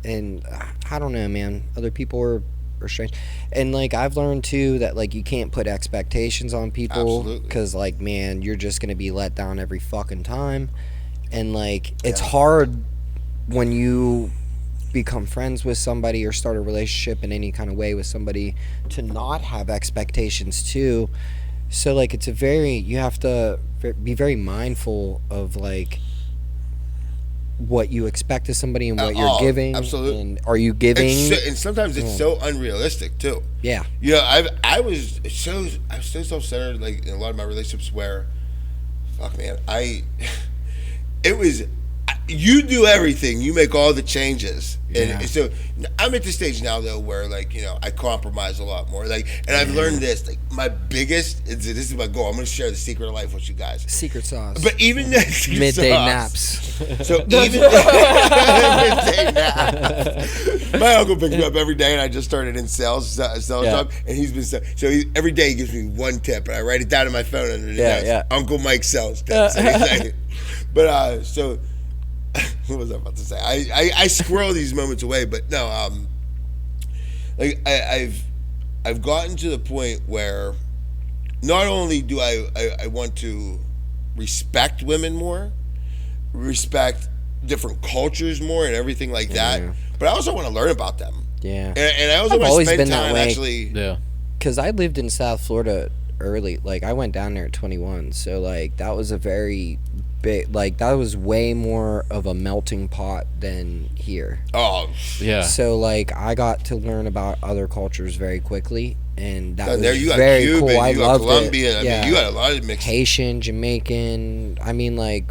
in, I don't know, man. Other people are strange. And, like, I've learned, too, that, like, you can't put expectations on people. Absolutely. Because, like, man, you're just going to be let down every fucking time. And, like, it's hard when you become friends with somebody or start a relationship in any kind of way with somebody to not have expectations, too. So, like, you have to be very mindful of, like, what you expect of somebody and what you're giving. Absolutely. And are you giving? And sometimes it's so unrealistic too. Yeah. You know, I was so self-centered, like in a lot of my relationships where, fuck man, it was, you do everything, you make all the changes, Yeah. and so I'm at the stage now though where, like, you know, I compromise a lot more, like, and I've learned this, like, my biggest, this is my goal. I'm going to share the secret of life with you guys. Secret sauce. But even that Midday naps. So even midday naps. My uncle picks me up every day, and I just started in sales job, and he's been every day he gives me one tip, and I write it down on my phone under the notes. Uncle Mike sells tips. But so what was I about to say? I squirrel these moments away, but no, like I've gotten to the point where not only do I want to respect women more, respect different cultures more and everything like that, but I also want to learn about them. Yeah. And I also I've want to always spend been that time way. actually. Yeah. Because I lived in South Florida early. Like, I went down there at 21. So, like, that was a very big, like, that was way more of a melting pot than here. Oh, Yeah. So, like, I got to learn about other cultures very quickly. And that was there you got very Cuban, cool. I you got loved Colombian. it. I mean, you got a lot of mixed. Haitian, Jamaican. I mean, like,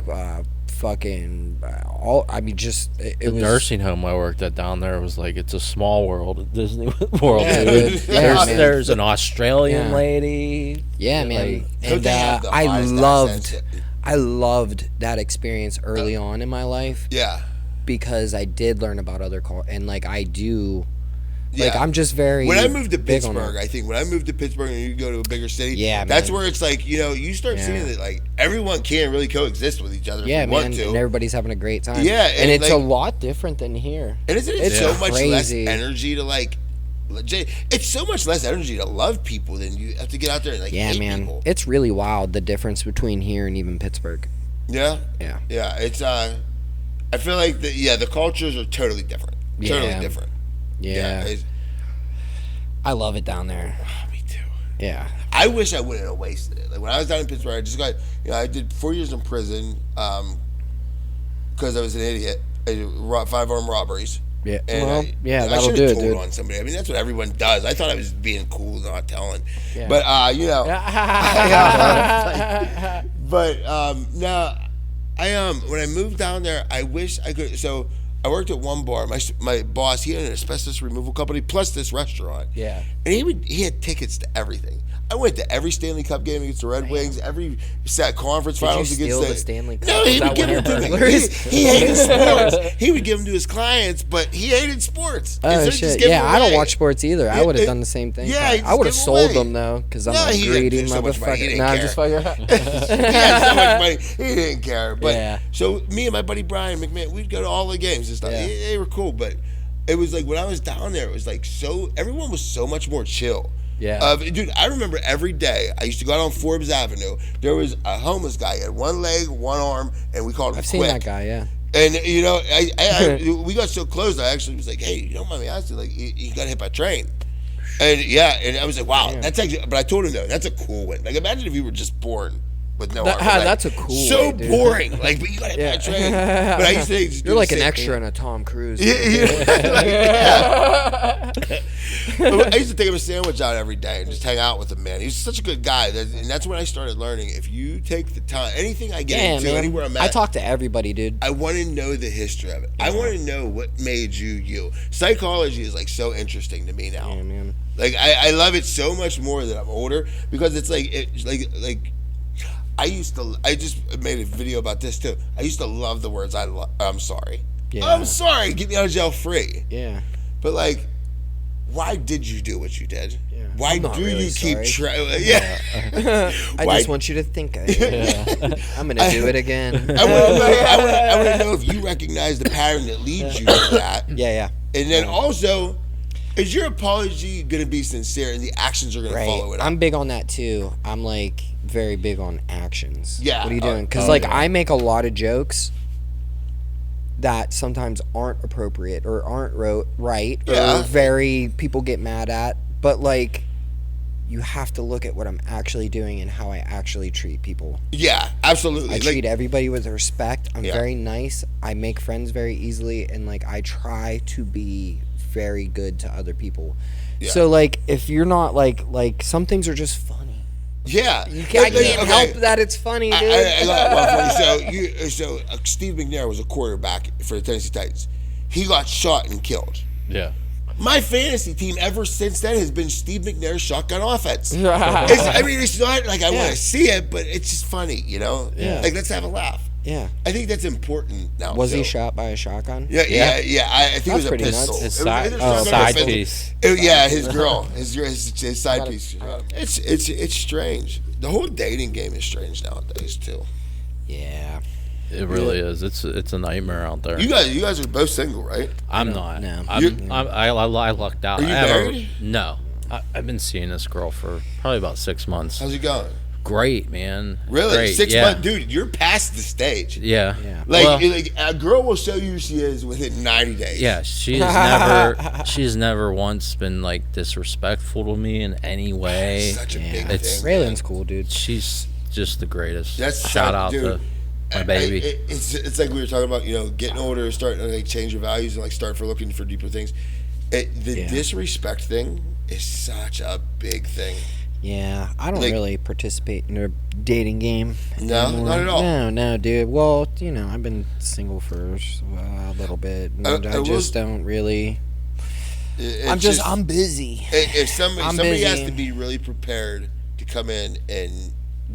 fucking all. I mean, just it The was nursing home I worked at down there was like, it's a small world at Disney World. Yeah, dude. yeah, man. There's an Australian Yeah. lady. Yeah, man. Like, Don't And they have the I highest loved accents? I loved that experience early on in my life Yeah. because I did learn about other cultures, and like I do, like Yeah. I'm just very. When I moved to big on Pittsburgh, that. I think when I moved to Pittsburgh and you go to a bigger city, Yeah, that's man. where it's like, you know, you start seeing that like everyone can really coexist with each other Yeah, if you man, want to. and everybody's having a great time. Yeah, and and, it's a like- lot different than here. And isn't it It's so much less crazy. energy to like It's so much less energy to love people than you have to get out there and like Yeah, hate man. people. It's really wild the difference between here and even Pittsburgh. Yeah, Yeah. yeah. It's I feel like the cultures are totally different. Totally Yeah. different. Yeah. it's- I love it down there. me too. Yeah. I wish I wouldn't have wasted it. Like when I was down in Pittsburgh, I just got I did 4 years in prison because I was an idiot. I did 5 armed robberies. Yeah. And Well, I that'll should've do it, told dude. on somebody. I mean, that's what everyone does. I thought I was being cool, not telling. Yeah. But but no, when I moved down there, I wish I could. So I worked at one bar. My boss, he had an asbestos removal company plus this restaurant. Yeah. And he had tickets to everything. I went to every Stanley Cup game against the Red Wings, every conference Did you finals steal against the Stanley Cup? No, he Is would that give what them to me. happened? He hated sports. He would give them to his clients, but he hated sports. Oh Instead of just shit! giving Yeah, them I don't away. watch sports either. I Yeah, would have done the same thing. yeah, he I would have just sold gave 'em them away. though, because I'm No, a he greedy had so much money, he motherfucker. didn't Nah, I'm care. just fucking. He had so much money, he didn't care. But Yeah. so me and my buddy Brian McMahon, we'd go to all the games and stuff. Yeah. They were cool, but it was like when I was down there, it was like everyone was so much more chill. Yeah. Dude, I remember every day I used to go out on Forbes Avenue. There was a homeless guy. He had one leg, one arm, and we called him I've Quick. seen that guy. Yeah. And we got so close. I actually was like, "Hey, you don't mind me asking? Like, he got hit by a train." And and I was like, "Wow, that's actually." But I told him though, that's a cool win. Like, imagine if you were just born with no arm. Like, That's a cool So way, dude. boring. Like, but you got hit by a train. But I used to. You're like an extra in a Tom Cruise. I used to take him a sandwich out every day and just hang out with him, man. He was such a good guy, and that's when I started learning. If you take the time, anything I get Yeah, into, man. anywhere I'm at, I talk to everybody, dude. I want to know the history of it. I want to know what made you you. Psychology is like so interesting to me now. Yeah, man. Like I love it so much more that I'm older because it's like I just made a video about this too. I used to love the words I'm sorry. Yeah. I'm sorry. Get me out of jail free. Yeah. But like, why did you do what you did? Yeah. Why I'm not do really you keep sorry. trying? Yeah. I Why- just want you to think of it. I'm gonna do it again. I want to know if you recognize the pattern that leads you to that. Yeah. And then also, is your apology going to be sincere and the actions are going to Right. follow it up? I'm big on that too. I'm like very big on actions. Yeah. What are you doing? Because I make a lot of jokes that sometimes aren't appropriate or aren't right Yeah. or very people get mad at. But like, you have to look at what I'm actually doing and how I actually treat people. Yeah, absolutely. I treat everybody with respect. I'm Yeah. very nice. I make friends very easily, and like I try to be very good to other people. Yeah. So like, if you're not like some things are just funny. Yeah. I can't help that it's funny, dude. I got one for you. So Steve McNair was a quarterback for the Tennessee Titans. He got shot and killed. Yeah. My fantasy team ever since then has been Steve McNair's shotgun offense. It's not like I want to see it, but it's just funny, you know? Yeah. Like, let's have a laugh. Yeah. I think that's important now. Was he so. shot by a shotgun? Yeah. I think it was a pretty pistol. nuts. His It was side, either shotgun or side pistol. piece. Yeah, his girl, his side piece. It's strange. The whole dating game is strange nowadays too. Yeah. It really is. It's a nightmare out there. You guys are both single, right? I'm not. No. I lucked out. Are you I have married? No. I've been seeing this girl for probably about 6 months. How's it going? Great, man. Really? Great. 6 yeah. months, dude. You're past the stage. Yeah. Yeah. Like, Well, like a girl will show you who she is within 90 days. yeah, she's never once been like disrespectful to me in any way. Such a Yeah. big It's- thing. Raylan's cool, dude. She's just the greatest. That's Shout such- out dude. to my baby. It's like we were talking about, getting older, starting to like change your values and like start for looking for deeper things. The Yeah. disrespect thing is such a big thing. Yeah, I don't Like- really participate in a dating game. No, anymore. not at all. No, dude. Well, I've been single for a little bit. And I I will- just don't really. It's I'm busy. If somebody has busy. to be really prepared to come in and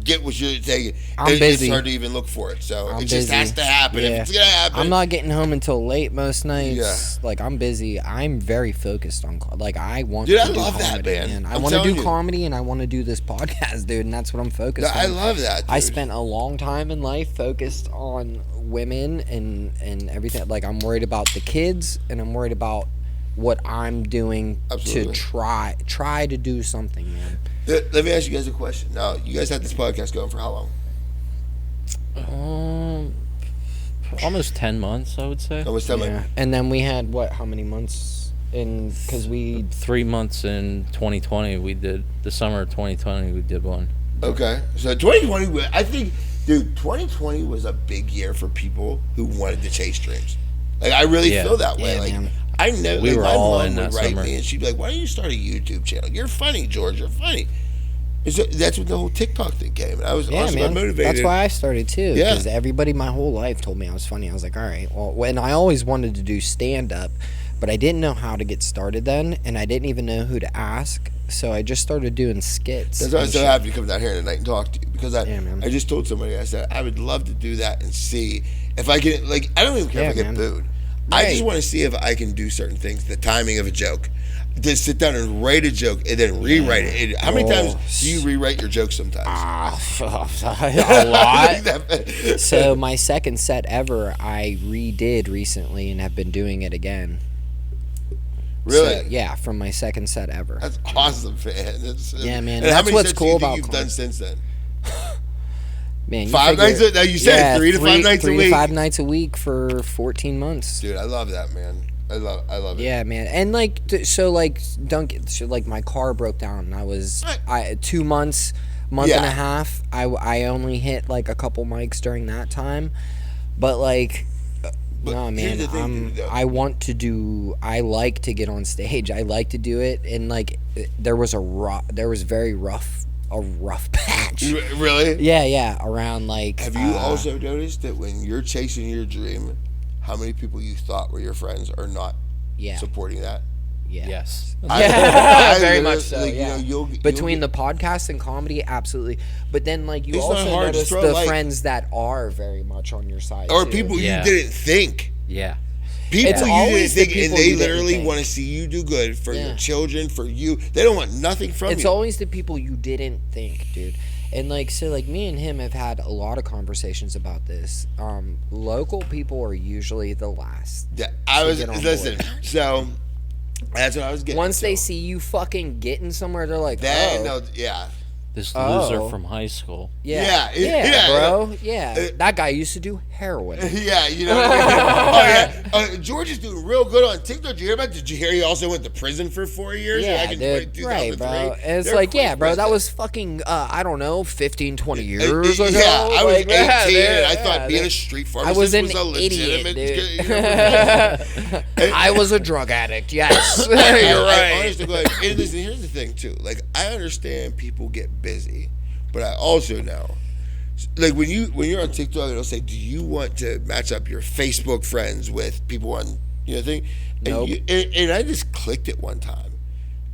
get what you're taking, I'm it's busy. hard to even look for it. So I'm it just busy. has to happen. If Yeah. it's gonna happen, I'm not getting home until late most nights. Yeah. Like I'm busy. I'm very focused on I want Dude, to I do love that, comedy, man. I I'm want to telling do you. comedy and I want to do this podcast, dude, and that's what I'm focused on. I love that. Dude. I spent a long time in life focused on women and everything. Like I'm worried about the kids and I'm worried about what I'm doing Absolutely. to try to do something, man. Let me ask you guys a question. Now, you guys had this podcast going for how long? Almost 10 months, I would say. Almost 10 months. And then we had how many months in? Because we 3 months in 2020. We did the summer of 2020. We did one. Okay. So 2020, I think, dude, 2020 was a big year for people who wanted to chase dreams. Like, I really feel that way. Yeah, like, man. I know We were my all mom in would that write summer. me and she'd be like, "Why don't you start a YouTube channel? You're funny, George. You're funny." And so that's when the whole TikTok thing came. And I was also motivated. That's why I started too. Yeah. Because everybody my whole life told me I was funny. I was like, all right. Well, when I always wanted to do stand up, but I didn't know how to get started then, and I didn't even know who to ask. So I just started doing skits. That's why I'm and so shit. happy to come down here tonight and talk to you, because man. I just told somebody, I said I would love to do that and see if I can. Like, I don't even care if I Yeah, get man. booed. I just Right. want to see if I can do certain things. The timing of a joke, just sit down and write a joke and then rewrite it. How many times do you rewrite your jokes sometimes? A lot. So my second set ever, I redid recently and have been doing it again. Really? So, yeah, from my second set ever. That's awesome, man. Yeah, man, And how that's many what's sets cool do you think about you've comedy. done since then? Man, you 5 figure- nights. Now you said 3 to 5 nights a 3 week. to 5 nights a week for 14 months. Dude, I love that, man. I love it. Yeah, man, and like don't get so like my car broke down. And I was 2 months, month and a Yeah. half. I only hit like a couple mics during that time, but like. But No, here's man, the thing, dude, though. I like to get on stage. I like to do it, and like there was a very rough patch. Really? Yeah, around like. Have you also noticed that when you're chasing your dream, how many people you thought were your friends are not supporting that? Yeah. Yes. Yeah, very literally, much so. like, Yeah. you'll Between get- the podcast and comedy, absolutely. But then, like, you It's not also hard to notice throw the light. friends that are very much on your side, or too. people Yeah. you didn't think. Yeah. People It's you didn't always the think, and people they you didn't literally think. want to see you do good for your Yeah. children, for you. They don't want nothing from It's you. always the people you didn't think, dude. And like, so like me and him have had a lot of conversations about this. Local people are usually the last. Yeah, I to was get on listen. board. So that's what I was getting. Once they to. see you fucking getting somewhere, they're like, That oh, no, yeah. This Oh. loser from high school. yeah, yeah, bro, yeah. That guy used to do heroin. Yeah, you know. What I mean? Oh yeah, George is doing real good on TikTok. Did you hear about? Did you hear he also went to prison for 4 years? Yeah, back in dude. Right, bro. 2003? And it's They're like, yeah, quick bro, with that it. was fucking, I don't know, 15, 20 years ago. Yeah, I was Like, 18, yeah, and I yeah, thought being yeah. a street I pharmacist was an was a idiot, legitimate. dude. I was a drug addict, yes. You're I right. honestly, like, and listen, here's the thing too. Like, I understand people get busy, but I also know, like, when you're on TikTok, it'll say, "Do you want to match up your Facebook friends with people on thing?" And, Nope. and I just clicked it one time,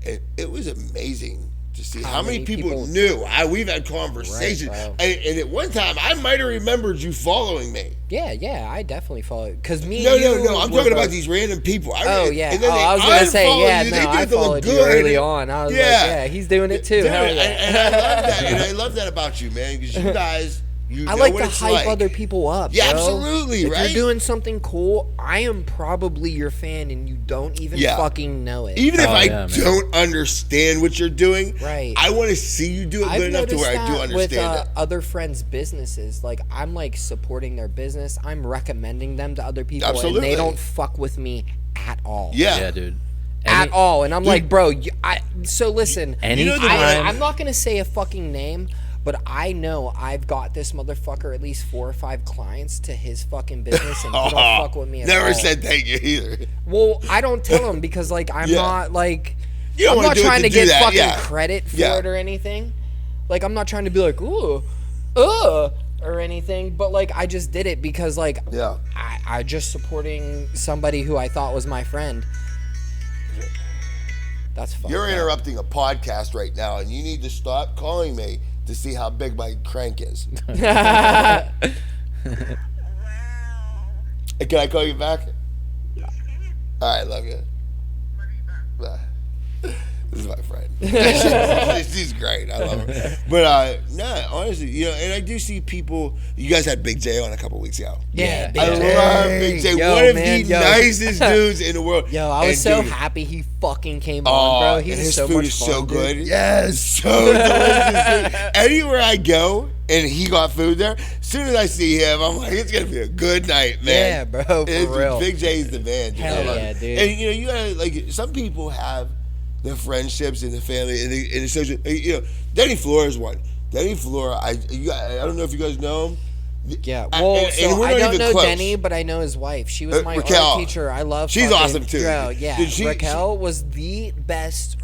and it was amazing to see how many people knew. We've had conversations, Right, bro. and at one time I might have remembered you following me. Yeah, I definitely follow it. Because me No, and you I'm were talking about both- these random people. Oh, yeah. And then they I was going to say, unfollow yeah, you. no, They I did the look followed you good. early on. I was like, yeah, he's doing it too. Dude, Hell yeah. and I love that. And I love that about you, man, because you guys, you I know like what to it's hype like. other people up. Yeah, bro. absolutely, if right? you're doing something cool, I am probably your fan, and you don't even Yeah. fucking know it. Even if Oh, I yeah, man. don't understand what you're doing, Right. I want to see you do it I've good enough to noticed where I do that understand with it. other friends' businesses. Like, I'm like supporting their business. I'm recommending them to other people, Absolutely. and they don't fuck with me at all. Yeah. Yeah, dude. At all. And I'm Dude. like, bro, so listen. Anytime. I'm not gonna say a fucking name, but I know I've got this motherfucker at least 4 or 5 clients to his fucking business, and he don't fuck with me at Never all. said thank you either. Well, I don't tell him because like I'm Yeah. not like You don't I'm wanna not do it trying to to do get that, fucking yeah. credit for Yeah. it or anything. Like I'm not trying to be like or anything, but like I just did it because like Yeah. I just supporting somebody who I thought was my friend. That's fucked You're up. interrupting a podcast right now, and you need to stop calling me to see how big my crank is. Hey, can I call you back? All right, love you. Bye. This is my friend. She's great. I love her. But no, honestly, you know, and I do see people. You guys had Big J on a couple weeks ago. Yeah, Big I J. love Big J. Yo, One of man, the yo. nicest dudes in the world. Yo, I was And, so dude, happy he fucking came on, bro. He and was his so food much is fun, so dude. good. Yes, so delicious. Dude. Anywhere I go and he got food there, as soon as I see him, I'm like, it's gonna be a good night, man. Yeah, bro, for real. Big J's the man. Dude. Hell I love yeah, it. dude. And you know, you gotta like some people have the friendships and the family and the social. You know, Denny Flores one. Denny Flora, I don't know if you guys know him. Yeah, well, and so we're I not don't even know close. Denny, but I know his wife. She was my Raquel. art teacher. I love. She's fucking- awesome, too. Bro, yeah, Dude, Raquel was the best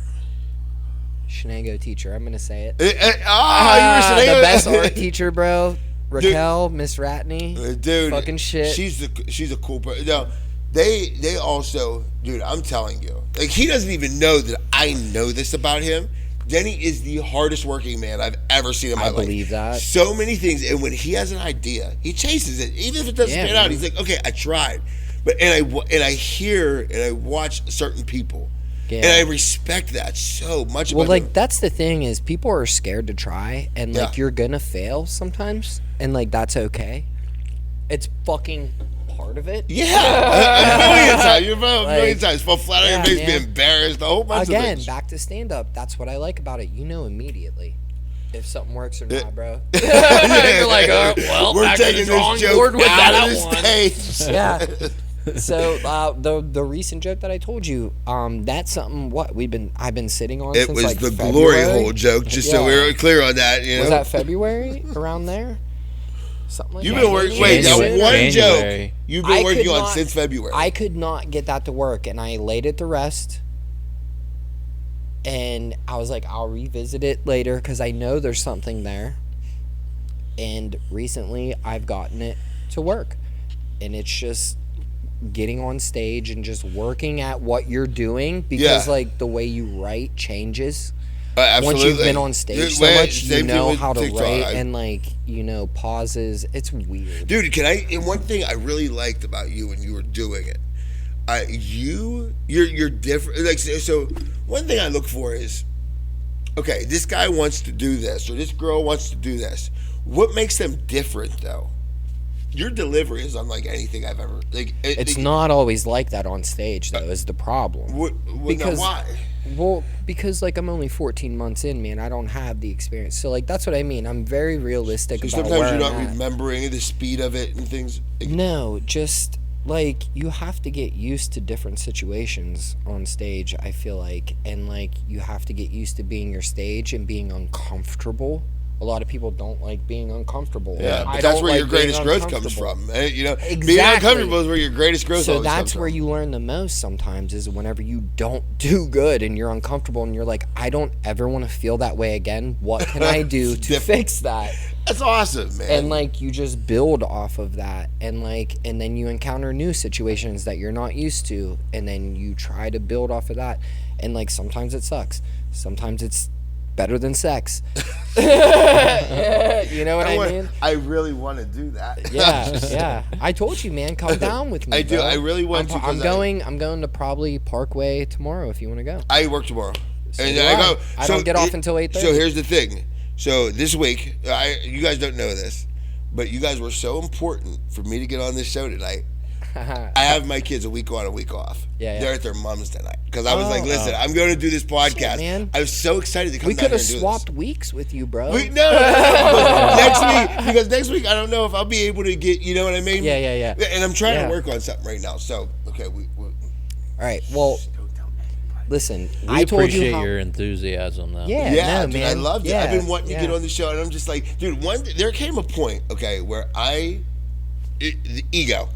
Shenango teacher. I'm gonna say it. You were The Shenango- best art teacher, bro. Raquel, Miss Ratney, dude, fucking shit. She's a cool person. No, they also, dude. I'm telling you, like he doesn't even know that I know this about him. Denny is the hardest working man I've ever seen in my life. I believe that. So many things, and when he has an idea, he chases it, even if it doesn't Yeah, pan out. man. He's like, okay, I tried, but and I hear and I watch certain people, Yeah. and I respect that so much. Well, about like them. that's the thing is people are scared to try, and like Yeah. you're gonna fail sometimes, and like that's okay. It's fucking part of it. Yeah, a million times. You're about a million Like, times. Fall flat on your yeah, face, be man. embarrassed. A whole bunch of Again, things. back to stand up. That's what I like about it. You know immediately if something works or not, bro. You're like, oh, well, we're back to the taking drawing this joke board with out that of the one. stage. Yeah. So the recent joke that I told you, that's something I've been sitting on It since was like the February. glory hole joke, just so Yeah. we're clear on that. You know? Was that February around there? Something like You've that. been working. Wait, that January. one January. joke you've I been could working on not- since February. I could not get that to work, and I laid it to rest. And I was like, I'll revisit it later because I know there's something there. And recently, I've gotten it to work, and it's just getting on stage and just working at what you're doing because Yeah. like the way you write changes. Absolutely. Once you've been on stage Dude, so man, much, you same thing know with how to TikTok. write and like pauses. It's weird. Dude, and one thing I really liked about you when you were doing it, you're different. Like so, one thing I look for is, okay, this guy wants to do this or this girl wants to do this. What makes them different though? Your delivery is unlike anything I've ever like. It's not always like that on stage, though, is the problem. Because why? Well, because, like, I'm only 14 months in, man. I don't have the experience. So, like, that's what I mean. I'm very realistic So about sometimes where you're I'm not at. remembering the speed of it and things. No, just, like, you have to get used to different situations on stage, I feel like. And, like, you have to get used to being your stage and being uncomfortable. A lot of people don't like being uncomfortable. Yeah, I but that's don't where like your greatest being growth comes uncomfortable. from. You know, being Exactly. uncomfortable is where your greatest growth So always comes that's where from. you learn the most sometimes is whenever you don't do good and you're uncomfortable and you're like, I don't ever want to feel that way again. What can I do to fix that? That's awesome, man. And like you just build off of that and then you encounter new situations that you're not used to and then you try to build off of that. And like sometimes it sucks. Sometimes it's better than sex. You know what I mean? I really want to do that. Yeah. I told you, man. Come down with me. I do. bro. I really want to, 'cause I'm going to probably Parkway tomorrow if you want to go. I work tomorrow, So and do I go. I don't get off until 8:30. So here's the thing. So this week, you guys don't know this, but you guys were so important for me to get on this show tonight. I have my kids a week on, a week off. Yeah. They're at their mom's tonight because I was like, Oh. listen, I'm going to do this podcast. Shit, man. I was so excited to come We down could here have and do swapped this. weeks with you, bro. No. Next week, because next week I don't know if I'll be able to get. You know what I mean? Yeah. And I'm trying Yeah. to work on something right now. So okay, we All right. Well, listen. We I told appreciate you how. your enthusiasm, though. Yeah. Yeah, no, dude, man. I loved it. Yeah, I've been wanting to yeah. get on the show, and I'm just like, dude, there came a point, okay, where the ego.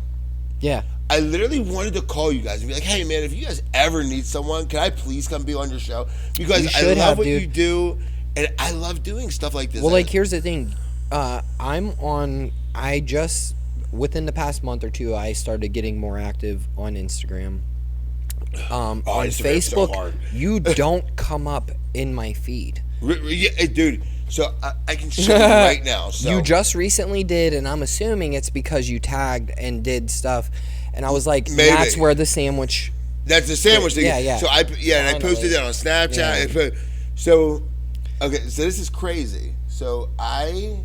Yeah. I literally wanted to call you guys and be like, hey, man, if you guys ever need someone, can I please come be on your show? Because You I should love have, what dude. you do, and I love doing stuff like this. Well, like here's the thing. I just within the past month or two, I started getting more active on Instagram. On Instagram's so Facebook, hard. you don't come up in my feed. Yeah, dude, so I can show you right now. So. You just recently did, and I'm assuming it's because you tagged and did stuff. And I was like, Maybe. that's where the sandwich That's the sandwich thing. Yeah. So and I posted Finally. that on Snapchat. Yeah. So this is crazy. So I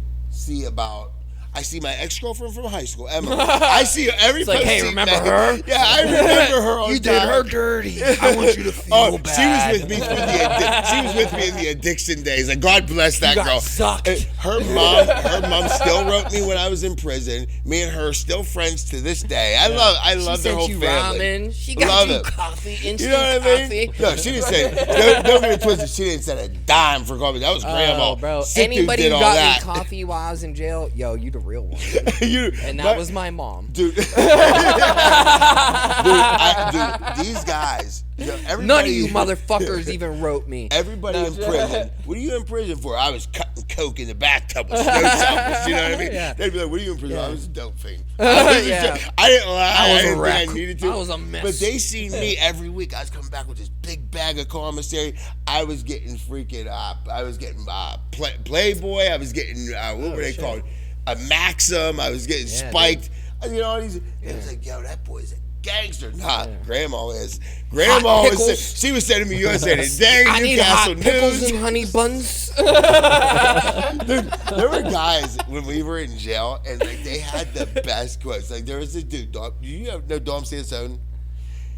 see my ex-girlfriend from high school, Emma. I see her every like, post. hey, remember her? Yeah, I remember her. You did her dirty. I want you to feel bad. She was with me in the addiction days. And God bless that got girl. sucked. Her mom still wrote me when I was in prison. Me and her still friends to this day. I love their whole She sent you family. ramen. She got Love you it. coffee, instant You know what I mean? coffee. No, she didn't say. Don't get it twisted. She didn't send a dime for coffee. That was grandma. Oh, bro. Sick dude Anybody did who all got that. me coffee while I was in jail, yo, you the real one. And that was my mom. Dude. Dude, these guys. None of you motherfuckers even wrote me. Everybody in prison. What are you in prison for? I was cutting coke in the bathtub with snow shovels. You know what I mean? Yeah. They'd be like, "What are you in prison?" Yeah. I was a dope fiend. Yeah. I didn't lie. I was a didn't think wreck. I needed to. I was a mess. But they seen me every week. I was coming back with this big bag of commissary. I was getting freaking. I was getting Playboy. I was getting what were they called? A Maxim. I was getting spiked. You know, all these. It was like, yo, that boy's a gangster. Nah, Grandma is. Grandma was. She was sending me USA Today, I need Newcastle hot pickles News. and honey buns. Dude, there were guys when we were in jail, and like they had the best quotes. Like there was this dude. Do you know Dom Sansone?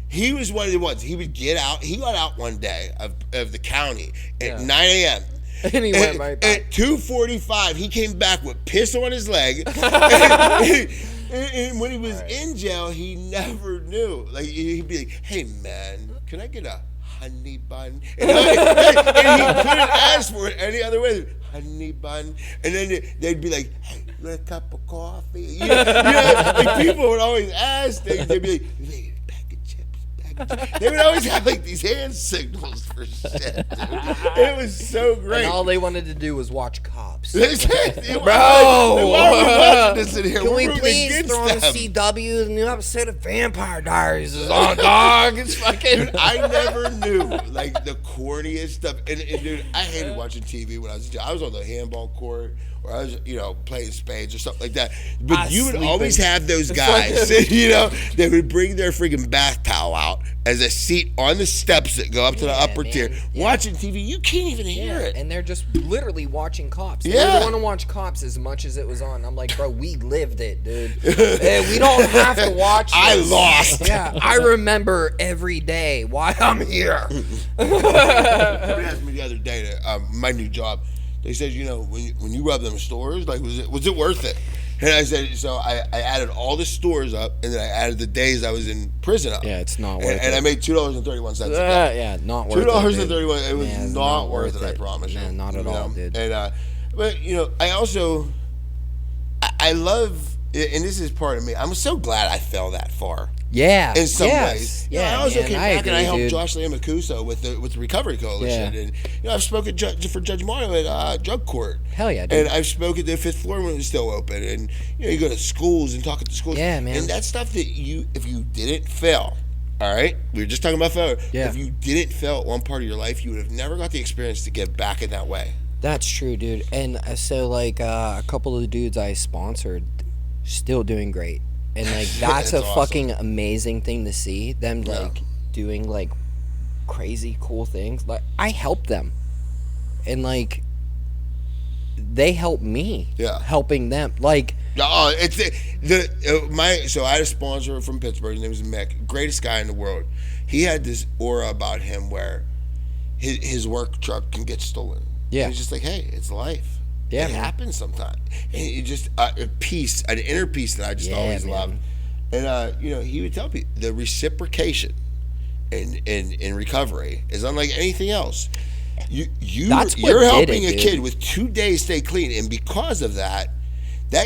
He was one of the ones. He would get out. He got out one day of the county at 9 a.m. And he went right back. At 2:45, he came back with piss on his leg. And when he was in jail, he never knew. Like he'd be like, "Hey man, can I get a honey bun?" And he couldn't ask for it any other way. Honey bun, and then they'd be like, "Hey, you want a cup of coffee?" You know, like people would always ask things. They'd be like, "Bag of chips." They would always have like these hand signals for shit, dude. It was so great. And all they wanted to do was watch Cops. Bro, why are we watching this in here? Can We're we rooting please against throw on them. CW? The new episode of Vampire Diaries is on, dog. It's fucking. Dude, I never knew like the corniest stuff. And dude, I hated watching TV when I was a child. I was on the handball court, or I was, playing spades or something like that. But you would always have those guys, they would bring their freaking bath towel out as a seat on the steps that go up to the upper tier. Yeah. Watching TV, you can't even hear it. And they're just literally watching Cops. Yeah. They want to watch Cops as much as it was on. I'm like, bro, we lived it, dude. Hey, we don't have to watch this. I lost. Yeah, I remember every day why I'm here. Somebody asked me the other day that my new job. They said, when you rub them stores, like was it worth it? And I said, so I added all the stores up, and then I added the days I was in prison up. Yeah, it's not worth it. And I made $2.31. Yeah, not worth it. $2.31. It was Yeah, it's not worth it. I promise you. Man, not at all, dude. And but I also I love, and this is part of me. I'm so glad I fell that far. Yeah, in some ways. Yeah, I also came back and I helped dude. Josh Lamacuso with the Recovery Coalition, and I've spoken for Judge Mario at drug court. Hell yeah, dude. And I've spoken at the 5th floor when it was still open, and you go to schools and talk at the schools. Yeah, man. And that's stuff that if you didn't fail, all right, we were just talking about failure. Yeah. If you didn't fail at one part of your life, you would have never got the experience to give back in that way. That's true, dude. And so like a couple of the dudes I sponsored, still doing great. And like that's a awesome. fucking amazing thing to see them like doing like crazy cool things. Like I helped them, and like they helped me. Yeah. Helping them. Like So I had a sponsor from Pittsburgh. His name was Mick, greatest guy in the world. He had this aura about him where his work truck can get stolen. Yeah. And he's just like, hey, it's life. Yeah, it man. happens sometimes. And it just an inner peace that I just always man. loved. And he would tell people the reciprocation in recovery is unlike anything else. That's what You're did helping it, a dude. kid with 2 days stay clean, and because of that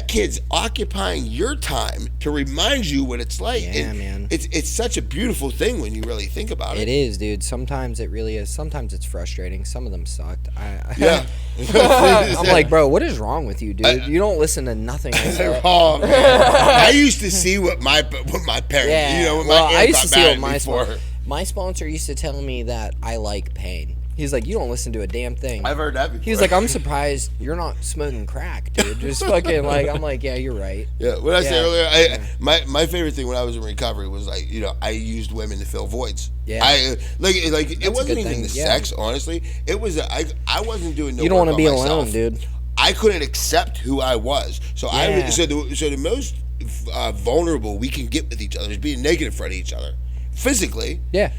kid's occupying your time to remind you what it's like. Yeah, and man. It's such a beautiful thing when you really think about it. it is, dude. Sometimes it really is. Sometimes it's frustrating. Some of them sucked. Yeah. I'm like, bro, what is wrong with you, dude? You don't listen to nothing I say. Oh man! I used to see what my parents, Yeah. what my Well, aunt I used got to see mad what at my me for. sponsor. My sponsor used to tell me that I like pain. He's like, you don't listen to a damn thing. I've heard that before. He's like, I'm surprised you're not smoking crack, dude. Just fucking like, I'm like, yeah, you're right. Yeah, what I said earlier, my favorite thing when I was in recovery was like, I used women to fill voids. Yeah. It wasn't even thing, the yeah. sex, honestly. It was I wasn't doing no You don't want to be alone, dude. I couldn't accept who I was. So Yeah. so the most vulnerable we can get with each other is being naked in front of each other, physically. Yeah.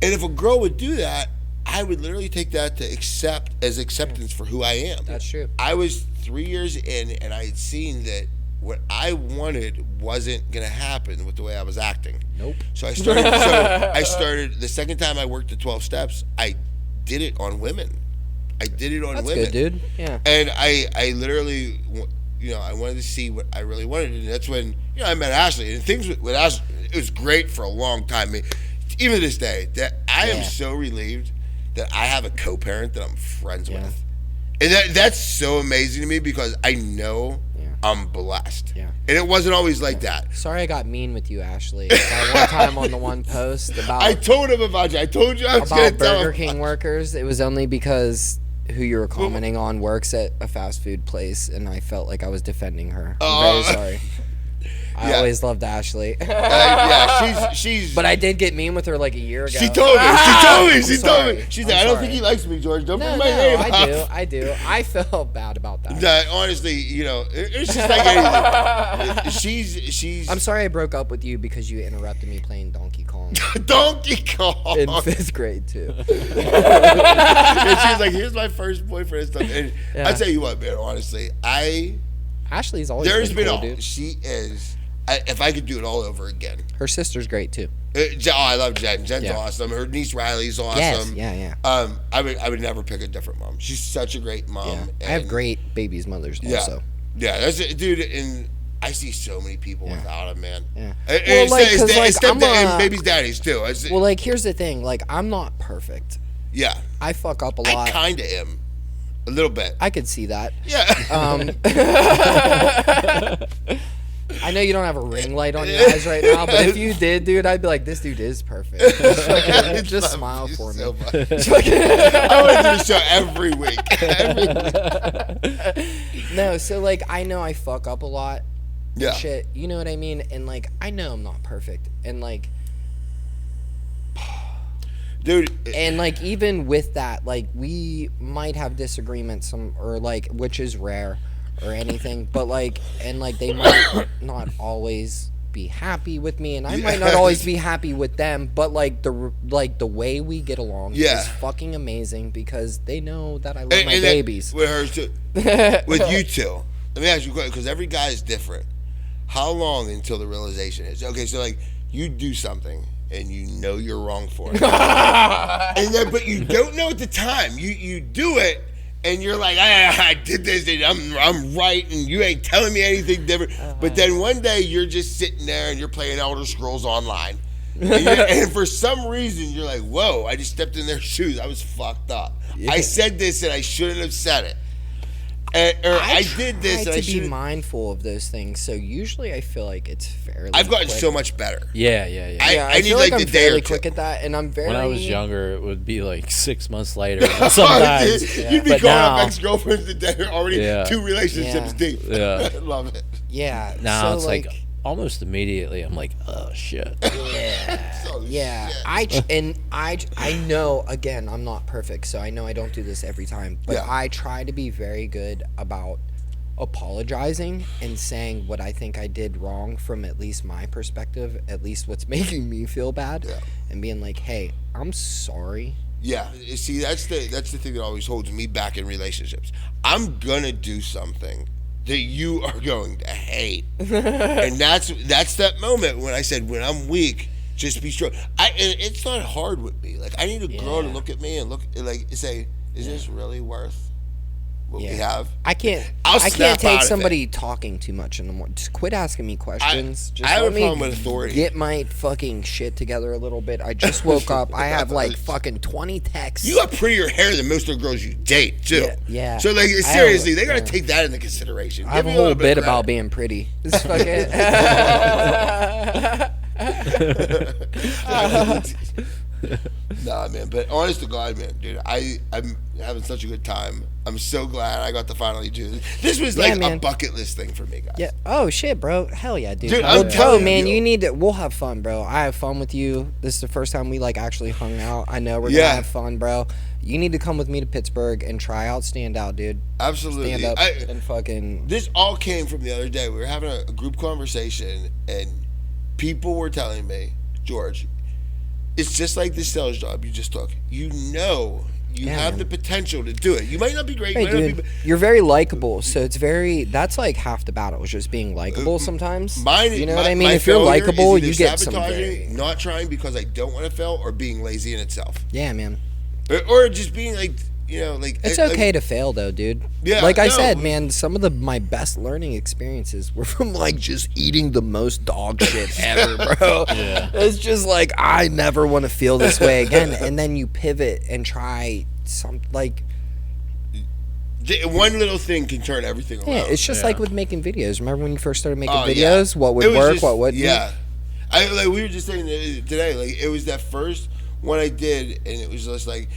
And if a girl would do that, I would literally take that to acceptance for who I am. That's true. I was 3 years in, and I had seen that what I wanted wasn't gonna happen with the way I was acting. Nope. So I started. The second time I worked the 12 steps, I did it on women. I did it on That's women. good, dude. Yeah. And I literally, I wanted to see what I really wanted, and that's when I met Ashley. And things with Ashley, it was great for a long time. I mean, even to this day, that I am so relieved that I have a co-parent that I'm friends with, and that's so amazing to me because I know I'm blessed. Yeah. And it wasn't always like that. Sorry I got mean with you, Ashley. That one time on the one post about I told him about you. I told you I was going to about tell Burger him. King workers. It was only because who you were commenting on works at a fast food place, and I felt like I was defending her. I'm very sorry. I always loved Ashley. She's. But I did get mean with her like a year ago. She told me. She told me. She's like, I don't sorry. think he likes me, George. Don't No, bring my name up. I do. I felt bad about that. Honestly, it's just like anything. She's. I'm sorry I broke up with you because you interrupted me playing Donkey Kong. Donkey Kong. In 5th grade, too. And she was like, here's my first boyfriend and stuff. And I tell you what, man, honestly, Ashley's always been cool, dude. She is. If I could do it all over again. Her sister's great, too. I love Jen. Jen's awesome. Her niece Riley's awesome. Yes, yeah. I would never pick a different mom. She's such a great mom. Yeah. I have great babies' mothers also. Yeah, that's it, dude. And I see so many people without them, man. Yeah. And and baby's daddies too. Well, like, here's the thing. Like, I'm not perfect. Yeah. I fuck up a lot. I kind of am. A little bit. I could see that. Yeah. I know you don't have a ring light on your eyes right now, but if you did, dude, I'd be like, this dude is perfect. Just smile for me. So much. I want to do the show every week. No, so, like, I know I fuck up a lot. Yeah. Shit, you know what I mean? And, like, I know I'm not perfect. And, like... Dude. And, like, even with that, like, we might have disagreements, or, like, which is rare. Or anything, but like, and like, they might not always be happy with me, and I might not always be happy with them. But like the way we get along is fucking amazing because they know that I love my babies. With her too, with you two. Let me ask you a question because every guy is different. How long until the realization is okay? So like, you do something and you know you're wrong for it, and then but you don't know at the time. You do it. And you're like, I did this, and I'm right, and you ain't telling me anything different. But then one day you're just sitting there and you're playing Elder Scrolls Online, and for some reason you're like, whoa, I just stepped in their shoes. I was fucked up. Yeah. I said this and I shouldn't have said it. I did this and I should be mindful of those things. So usually I feel like it's fairly I've gotten quick. So much better. Yeah. I need feel like I'm the day fairly or two. quick at that, and I'm very. When I was younger, it would be like 6 months later. Sometimes You'd be but calling now, up ex-girlfriends that are already 2 relationships deep. Yeah. I love it. Yeah. Now so it's like almost immediately. I'm like, oh shit. Yeah. I know, again, I'm not perfect, so I know I don't do this every time, but I try to be very good about apologizing and saying what I think I did wrong from at least my perspective, at least what's making me feel bad, and being like, hey, I'm sorry. Yeah, see, that's the thing that always holds me back in relationships. I'm gonna do something that you are going to hate, and that's that moment when I said, when I'm weak, just be strong. And it's not hard with me. Like, I need a girl to look at me and say, is this really worth what we have? I can't take somebody talking too much anymore. Just quit asking me questions. I have a problem with authority. Get my fucking shit together a little bit. I just woke up. I have like fucking 20 texts. You got prettier hair than most of the girls you date too. Yeah. So like, seriously, they gotta take that into consideration. I have a whole bit about being pretty. This fucking. Nah, man. But honest to God, man, dude, I'm having such a good time. I'm so glad I got to finally do this. This was like a bucket list thing for me, guys. Yeah. Oh shit, bro. Hell yeah, dude. Dude, well, I'm telling man, you. you need to. We'll have fun, bro. I have fun with you. This is the first time we like actually hung out. I know we're gonna have fun, bro. You need to come with me to Pittsburgh and try out Stand Out, dude. Absolutely. Stand up and fucking. This all came from the other day. We were having a group conversation, and people were telling me, George, it's just like the sales job you just took. You know, you have the potential to do it. You might not be great. Hey, dude, you're very likable, so it's very. That's like half the battle. Is just being likable sometimes. You know what I mean? If you're likable, you get some. Not trying because I don't want to fail, or being lazy in itself. Yeah, man. Or just being like, you know, like it's okay to fail though, dude. Yeah, like I said, man, some of my best learning experiences were from like just eating the most dog shit ever, bro. Yeah. It's just like I never want to feel this way again, and then you pivot and try some like. One little thing can turn everything around. Yeah, it's just like with making videos. Remember when you first started making videos? What would work? What wouldn't? Yeah, we were just saying today. Like it was that first one I did, and it was just like.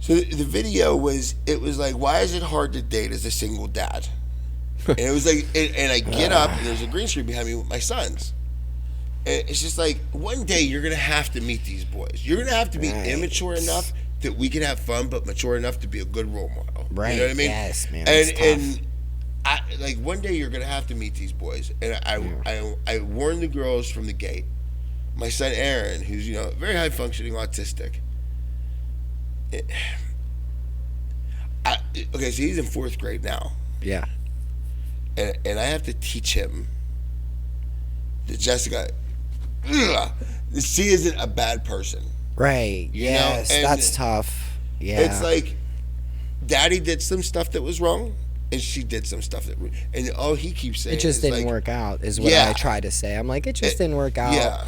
So the video was, it was like, why is it hard to date as a single dad? And it was like, and I get up, and there's a green screen behind me with my sons. And it's just like, one day you're going to have to meet these boys. You're going to have to be immature enough that we can have fun, but mature enough to be a good role model. Right. You know what I mean? Yes, man. And I, like, one day you're going to have to meet these boys. And I warned the girls from the gate. My son Aaron, who's, you know, very high functioning autistic. Okay, so he's in 4th grade now. Yeah. And I have to teach him that Jessica, she isn't a bad person. Right. Yes, that's tough. Yeah. It's like, Daddy did some stuff that was wrong, and she did some stuff that, and all he keeps saying it just didn't work out, is what I try to say. I'm like, it just didn't work out. Yeah.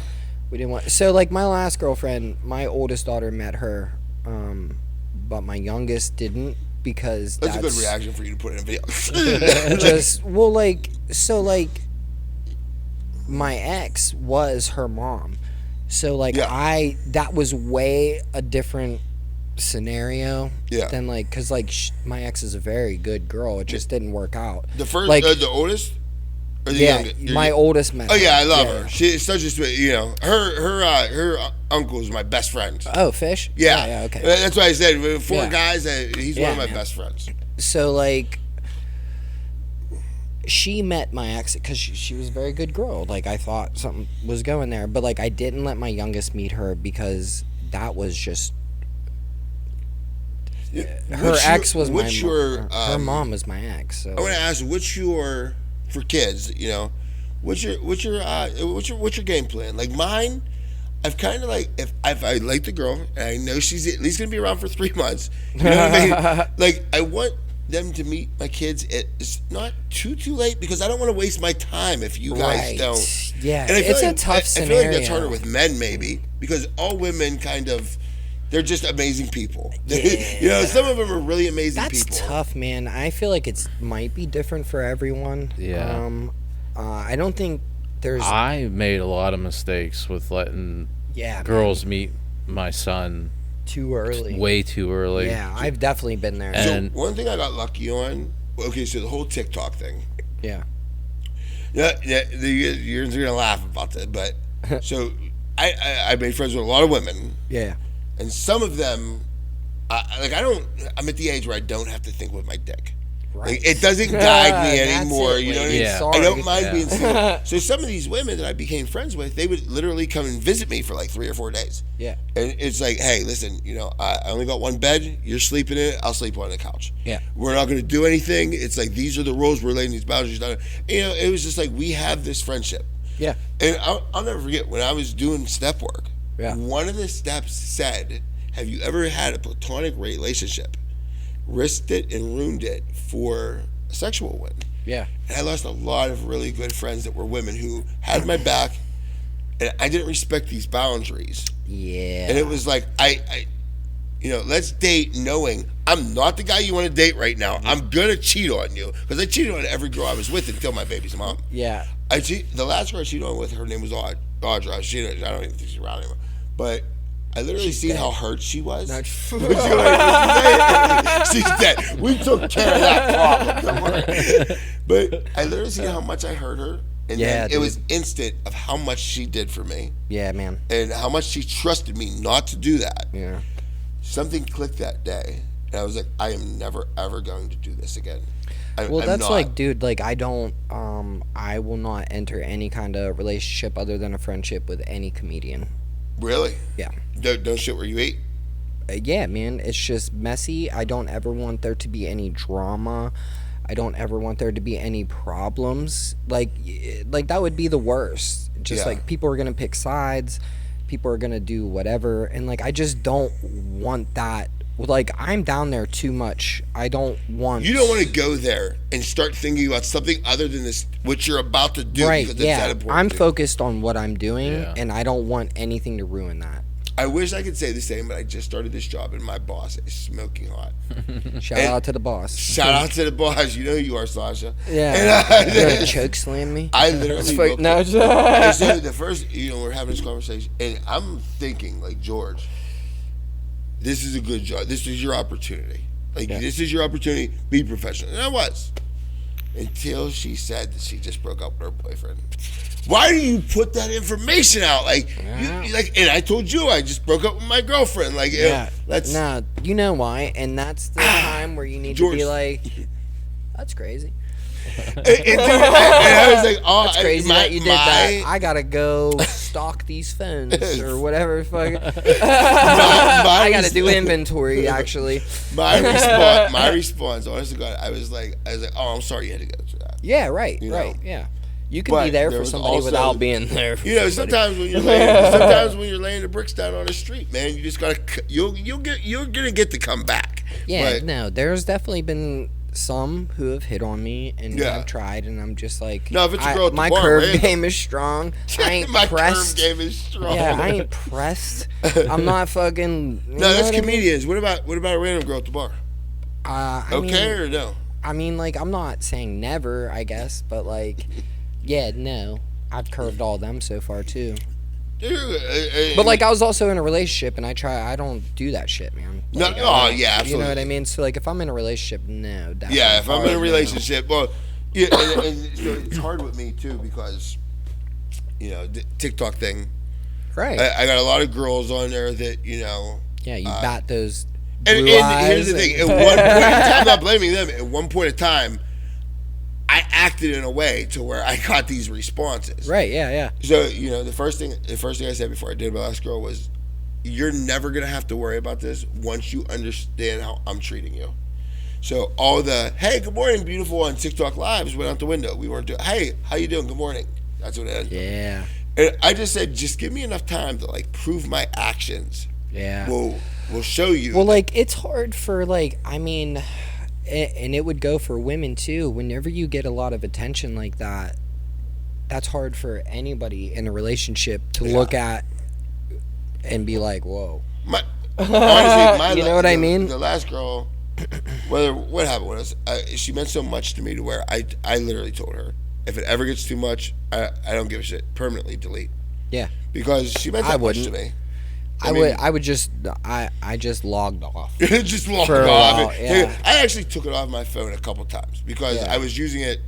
We didn't want. So like my last girlfriend, my oldest daughter met her. But my youngest didn't, because that's a good reaction for you to put in a video. Just my ex was her mom, so like that was way a different scenario than like, because like my ex is a very good girl, it just didn't work out. The first, like the oldest. Or the youngest? My oldest met. Oh yeah, I love her. She's such a sweet. You know, her uncle is my best friend. Oh, Fish. Yeah, okay. That's why I said with 4 guys. He's one of my best friends. So like, she met my ex because she was a very good girl. Like I thought something was going there, but like I didn't let my youngest meet her because that was just. Her ex was my mom. Her mom was my ex. So. I want to ask, what's your, for kids, you know, what's your game plan? Like mine, I've kind of like, if I like the girl and I know she's at least gonna be around for 3 months, you know what I mean? Like I want them to meet my kids. It's not too late, because I don't want to waste my time if you guys don't. Yeah, and I feel it's like, a tough scenario. I feel like that's harder with men, maybe, because all women kind of. They're just amazing people. Yeah. You know, some of them are really amazing people. That's tough, man. I feel like it's might be different for everyone. Yeah. I don't think there's. I made a lot of mistakes with letting girls meet my son too early. Way too early. Yeah, I've definitely been there. And so one thing I got lucky on. Okay, so the whole TikTok thing. Yeah. Yeah, you're gonna laugh about that, but so I made friends with a lot of women. Yeah. And some of them, I'm at the age where I don't have to think with my dick. Right. Like, it doesn't guide me anymore. You know what I mean? Yeah. I don't mind being single. So some of these women that I became friends with, they would literally come and visit me for like 3 or 4 days. Yeah. And it's like, hey, listen, you know, I only got one bed. You're sleeping in it. I'll sleep on the couch. Yeah. We're not going to do anything. It's like, these are the rules. We're laying these boundaries down. You know, it was just like, we have this friendship. Yeah. And I'll never forget, when I was doing step work, yeah. One of the steps said, have you ever had a platonic relationship, risked it and ruined it for a sexual one? Yeah. And I lost a lot of really good friends that were women who had my back, and I didn't respect these boundaries. Yeah. And it was like, I you know, let's date knowing I'm not the guy you want to date right now. I'm going to cheat on you, because I cheated on every girl I was with until my baby's mom. Yeah. The last girl I cheated on with, her name was Audra. I don't even think she's around anymore. But I literally She's seen dead. how hurt she was. No, She's dead. We took care of that problem. Don't worry. But I literally seen how much I hurt her. And Yeah, then it was instant of how much she did for me. Yeah, man. And how much she trusted me not to do that. Yeah. Something clicked that day. And I was like, I am never, ever going to do this again. Well, I'm that's not. like, dude, like, I will not enter any kind of relationship other than a friendship with any comedian. Really? Yeah. Don't shit where you eat? Yeah, man, it's just messy. I don't ever want there to be any drama. I don't ever want there to be any problems. Like that would be the worst. Just Yeah. like people are gonna pick sides, people are gonna do whatever, and like I just don't want that. Like I'm down there too much. I don't want. You don't want to go there and start thinking about something other than this, what you're about to do. Right? Because it's that Yeah, important I'm to you. focused on what I'm doing, Yeah. and I don't want anything to ruin that. I wish I could say the same, but I just started this job and my boss is smoking hot. Shout And- out to the boss. Shout out to the boss. You know who you are, Sasha. Yeah, And you're gonna choke slam me. I literally looked No, at- and so the first, we're having this conversation, and I'm thinking, like, George, this is a good job. This is your opportunity. Like, Yeah. this is your opportunity. Be professional. And I was. Until she said that she just broke up with her boyfriend. Why do you put that information out? Like, Yeah. and I told you I just broke up with my girlfriend. Like, let's. Nah, you know why, and that's the time where you need to be George. like, that's crazy. And I was like, oh, That's crazy that you did that. my- I gotta go stalk these phones or whatever. Fuck. my I gotta do response- inventory actually. My response, honestly, God, I was like, oh, I'm sorry you had to go through that. Yeah, right, You know. right, yeah. You can But be there there for was somebody also- without being there. For You know, somebody. sometimes when you're laying the bricks down on the street, man, you just gotta, you're gonna get to come back. Yeah, But- no, there's definitely been some who have hit on me, and Yeah. I've tried, and I'm just like, No, if it's a girl at the my bar, curve man. game is strong. I ain't my pressed. curve game is strong. Yeah, I ain't pressed. I'm not fucking. You No, know that's what I mean? comedians. What about a random girl at the bar? I Okay mean, or no? I mean, like, I'm not saying never, I guess, but like, yeah, no, I've curved all them so far too. But like, I was also in a relationship, and I don't do that shit, man. No, Like, oh, I don't- yeah, You know absolutely. what I mean? So like, if I'm in a relationship, no, definitely Yeah, if I'm in a hard no. relationship, well, yeah, and so it's hard with me too because, the TikTok thing. right? I got a lot of girls on there that Yeah, you bat those. And, blue and here's the eyes thing: and- at one point in time, I'm not blaming them. At one point in time, I acted in a way to where I got these responses. Right? Yeah, yeah. So the first thing I said before I dated my last girl was, "You're never gonna have to worry about this once you understand how I'm treating you." So all the "Hey, good morning, beautiful" on TikTok lives went out the window. We weren't doing "Hey, how you doing? Good morning." That's what it ended. Yeah, And I just said, just give me enough time to like prove my actions. yeah. Will show you. Well, like, it's hard for, like, I mean, and it would go for women too. Whenever you get a lot of attention like that, that's hard for anybody in a relationship to Yeah. look at and be like, whoa. Honestly, You know what I mean? The last girl, what happened with us, she meant so much to me to where I literally told her, if it ever gets too much, I don't give a shit. Permanently delete. Yeah. Because she meant that much to wouldn't. me. I would just, I just logged off. Just walk For it a off. while, yeah. I actually took it off my phone a couple times because Yeah. I was using it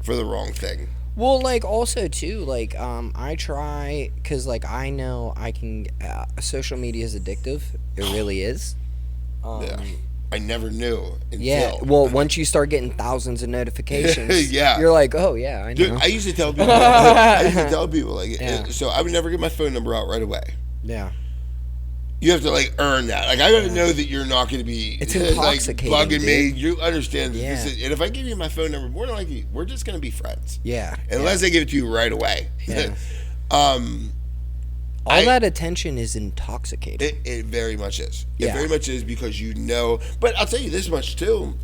for the wrong thing. Well, like, also, too, like, I try, because, like, I know I can, social media is addictive. It really is. Yeah. I never knew until. Yeah, well, once you start getting thousands of notifications, Yeah. you're like, oh, yeah, I know. Dude, I used to tell people, like, Yeah. so I would never get my phone number out right away. Yeah. You have to like earn that. Like I gotta know that you're not gonna be It's like intoxicating, bugging me. dude. You understand that Yeah. this is, and if I give you my phone number, more than likely we're just gonna be friends. Yeah. Unless I give it to you right away. Yeah. All All that attention is intoxicating. it very much is. It Yeah. very much is because but I'll tell you this much too.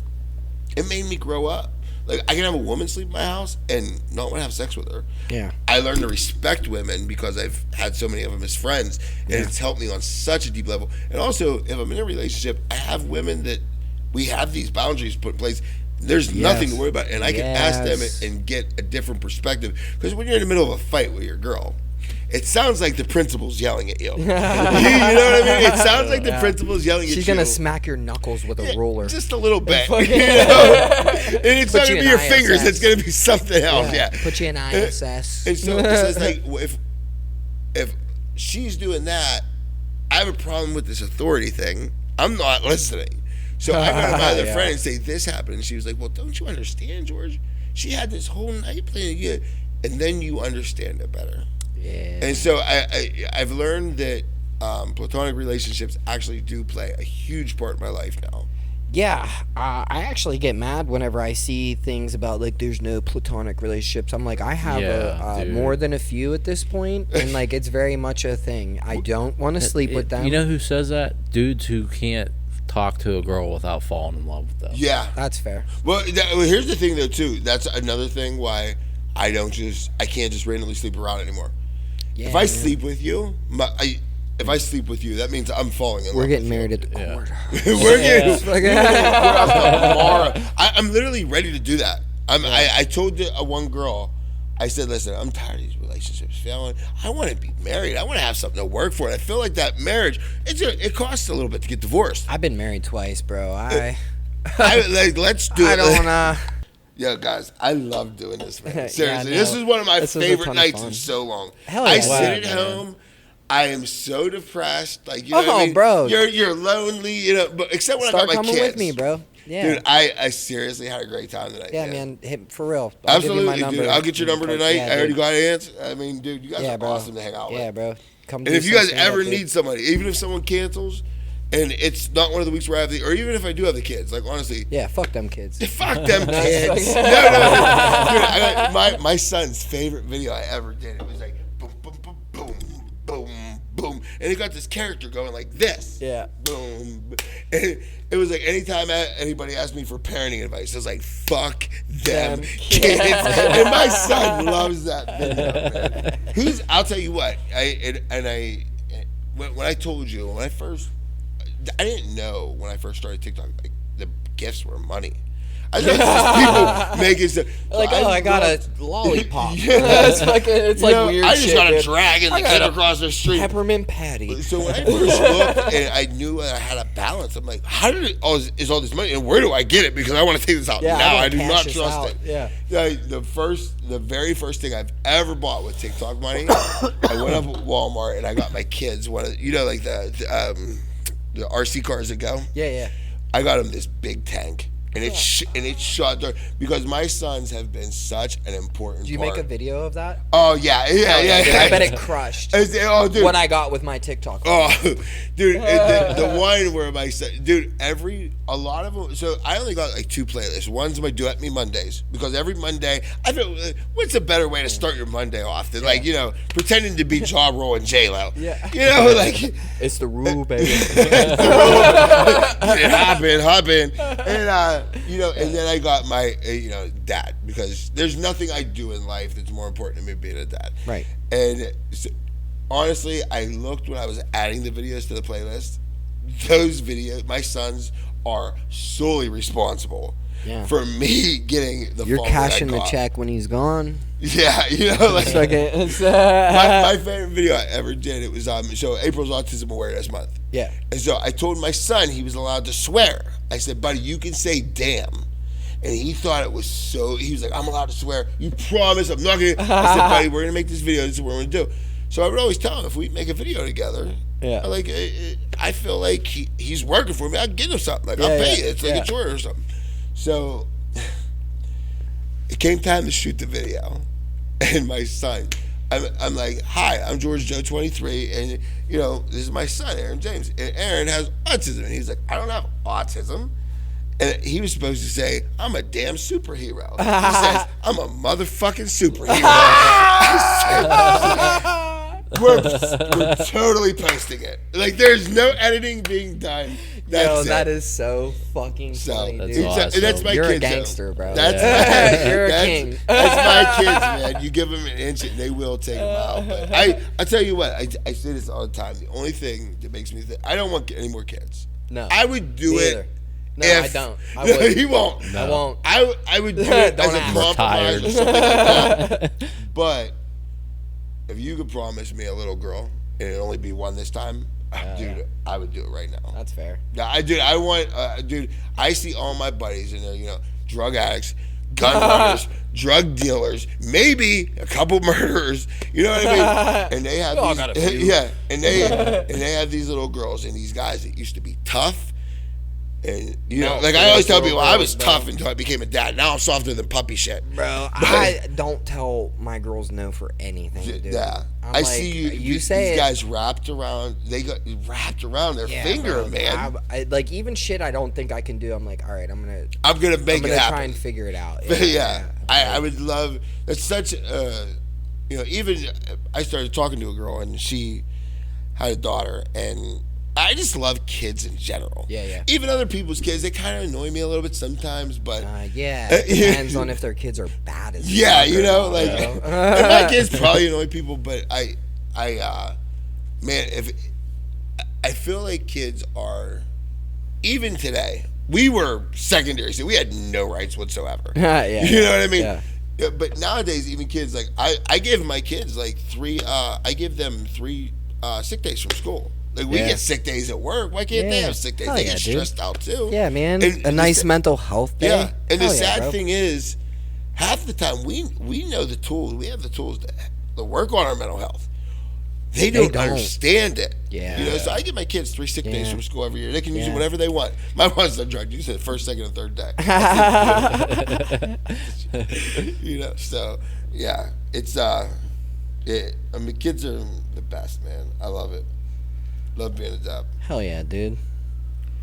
It made me grow up. Like I can have a woman sleep in my house and not want to have sex with her. Yeah. I learned to respect women because I've had so many of them as friends, and it's helped me on such a deep level. And also, if I'm in a relationship, I have women that we have these boundaries put in place. There's nothing to worry about, and I can ask them Yes. and get a different perspective. Because when you're in the middle of a fight with your girl, it sounds like the principal's yelling at you. You know what I mean? It sounds like the principal's yelling at you. She's gonna smack your knuckles with a ruler. Just a little bit. You know? And it's not gonna be your fingers. It's gonna be something else. Yeah. Put you in ISS. And so it's like if she's doing that, I have a problem with this authority thing. I'm not listening. So I go to my other friend and say, this happened. And she was like, well, don't you understand, George? She had this whole night playing again. And then you understand it better. Yeah. And so I've learned that platonic relationships actually do play a huge part in my life now. Yeah, I actually get mad whenever I see things about like there's no platonic relationships. I'm like, I have more than a few at this point, and like it's very much a thing. I don't want to sleep with them. You know who says that? Dudes who can't talk to a girl without falling in love with them. Yeah, that's fair. Well, here's the thing though too. That's another thing why I can't just randomly sleep around anymore. Yeah, if I sleep with you, if I sleep with you, that means I'm falling in love. We're getting with married at the court. I'm literally ready to do that. I told one girl, I said, listen, I'm tired of these relationships failing. I want to be married. I want to have something to work for. And I feel like that marriage, it costs a little bit to get divorced. I've been married twice, bro. Let's do it. I don't wanna. Yo, guys, I love doing this, man. Seriously, this is one of my favorite nights in so long. Hell yeah. I sit at home. I am so depressed. Like, you know what I mean? Bro. You're lonely, you know, but except when I got my kids. Start coming with me, bro. Yeah. Dude, I seriously had a great time tonight. Yeah, man. For real. Absolutely, give you my number. dude. I'll get your number tonight. Yeah, I already got Ants. I mean, dude, you guys are bro. awesome to hang out with. Yeah, bro. Come. And if you guys ever need somebody, even if someone cancels, and it's not one of the weeks where I have or even if I do have the kids, like honestly. Yeah, fuck them kids. Fuck them kids. No. Dude, my son's favorite video I ever did. It was like boom, boom, boom, boom, boom, boom, and it got this character going like this. Yeah. Boom. And it was like anytime anybody asked me for parenting advice, I was like, fuck them kids. And my son loves that video, man. I'll tell you what, when I told you, I didn't know when I first started TikTok, like the gifts were money. I thought people making stuff. Like, I got a lollipop. Yeah. It's like weird I just shit, got a dragon that came across the street. Peppermint patty. So when I first looked and I knew I had a balance, I'm like, how did is all this money? And where do I get it? Because I want to take this out now. I do not trust it. Yeah. The very first thing I've ever bought with TikTok money, I went up at Walmart and I got my kids one of, like the RC cars that go. Yeah. I got them this big tank. And it shot there because my sons have been such an important part. Did you make a video of that? Oh, yeah. I bet it crushed. Oh, dude. What I got with my TikTok. Oh, dude. The one where my son, dude, a lot of them. So I only got like 2 playlists. One's my Duet Me Mondays because every Monday, I feel, what's a better way to start your Monday off than like, pretending to be Ja Rule and J-Lo. Yeah. Like. It's the rule, baby. Hop in. And, and then I got my, dad, because there's nothing I do in life that's more important to me being a dad. Right. And so, honestly, I looked when I was adding the videos to the playlist. Those videos, my sons are solely responsible for me getting the. You're cashing the check when he's gone. Yeah, like my favorite video I ever did. It was so April's Autism Awareness Month. Yeah. And so I told my son he was allowed to swear. I said, buddy, you can say damn. And he thought it was so. He was like, I'm allowed to swear. You promise I'm not gonna. I said, buddy, we're gonna make this video. This is what we're gonna do. So I would always tell him if we make a video together. Yeah. Like I feel like he's working for me. I'll get him something. Like I'll pay you. It's like a chore or something. So it came time to shoot the video, and my son, I'm like, hi, I'm George Joe 23, and this is my son, Aaron James, and Aaron has autism, and he's like, I don't have autism, and he was supposed to say, I'm a damn superhero. He says, I'm a motherfucking superhero. We're totally posting it. Like, there's no editing being done. That is so fucking funny, that's dude. awesome. That's my You're kids, a gangster, bro. You're a king. That's my kids, man. You give them an inch and they will take them out. But I tell you what, I say this all the time. The only thing that makes me think, I don't want any more kids. No. I would do it. No, I don't. I would. He won't. No. I won't. I would do it as a compromise or something like that. But if you could promise me a little girl and it'd only be one this time, dude, I would do it right now. That's fair. Yeah, I want, dude. I see all my buddies and they're drug addicts, gun runners, drug dealers, maybe a couple murderers. You know what I mean? And they have all these, got a few. yeah, and they have these little girls and these guys that used to be tough. And like I always tell people, I was tough until I became a dad. Now I'm softer than puppy shit. Bro, I don't tell my girls no for anything, dude. Yeah, I'm I like, see you say these it, guys wrapped around. They got wrapped around their finger, bro, man. I like even shit I don't think I can do. I'm like, all right, I'm gonna make it happen. try and figure it out. I would love. That's such. Even I started talking to a girl and she had a daughter and. I just love kids in general. Yeah. Even other people's kids, they kind of annoy me a little bit sometimes, but it depends on if their kids are bad as and my kids probably annoy people, but if I feel like kids are, even today, we were secondary, so we had no rights whatsoever. You know what I mean? Yeah, but nowadays, even kids, like I give my kids like three sick days from school. Like, we get sick days at work. Why can't they have sick days? They get stressed out, too. Yeah, man. And a nice mental health day. Yeah. And the sad thing is, half the time, we know the tools. We have the tools to work on our mental health. They don't understand it. Yeah. So I give my kids 3 sick days from school every year. They can use it whatever they want. My one's a drug user, first, second, and third day. So, yeah. It's, kids are the best, man. I love it. Love being a dad. Hell yeah, dude.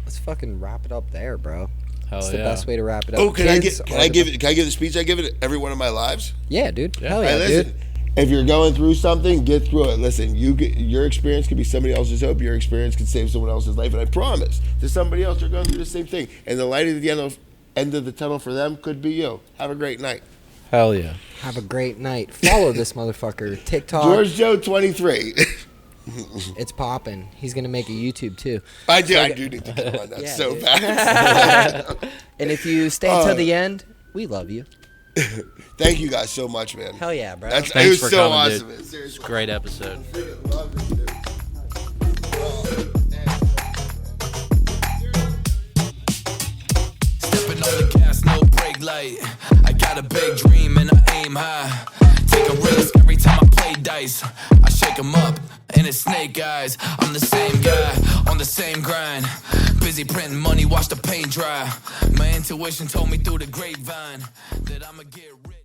Let's fucking wrap it up there, bro. That's the best way to wrap it up. Oh, can I give the speech I give it every one of my lives? Yeah, dude. Yeah. Hell yeah, listen, dude. If you're going through something, get through it. Listen, your experience could be somebody else's hope. Your experience could save someone else's life. And I promise, to somebody else, they're going through the same thing. And the light at the end of the tunnel for them could be you. Have a great night. Hell yeah. Have a great night. Follow this motherfucker. TikTok. George Joe 23. It's popping. He's gonna make a YouTube too. I do need to get on that so bad. And if you stay until the end, we love you. Thank you guys so much, man. Hell yeah, bro. Thanks it was for so coming, awesome. dude. Seriously. Great episode. Stepping on the gas, no brake light. I got a big dream and I aim high. Take a risk every time I play dice. I shake 'em up and it's snake eyes. I'm the same guy on the same grind. Busy printing money, watch the paint dry. My intuition told me through the grapevine that I'ma get rich.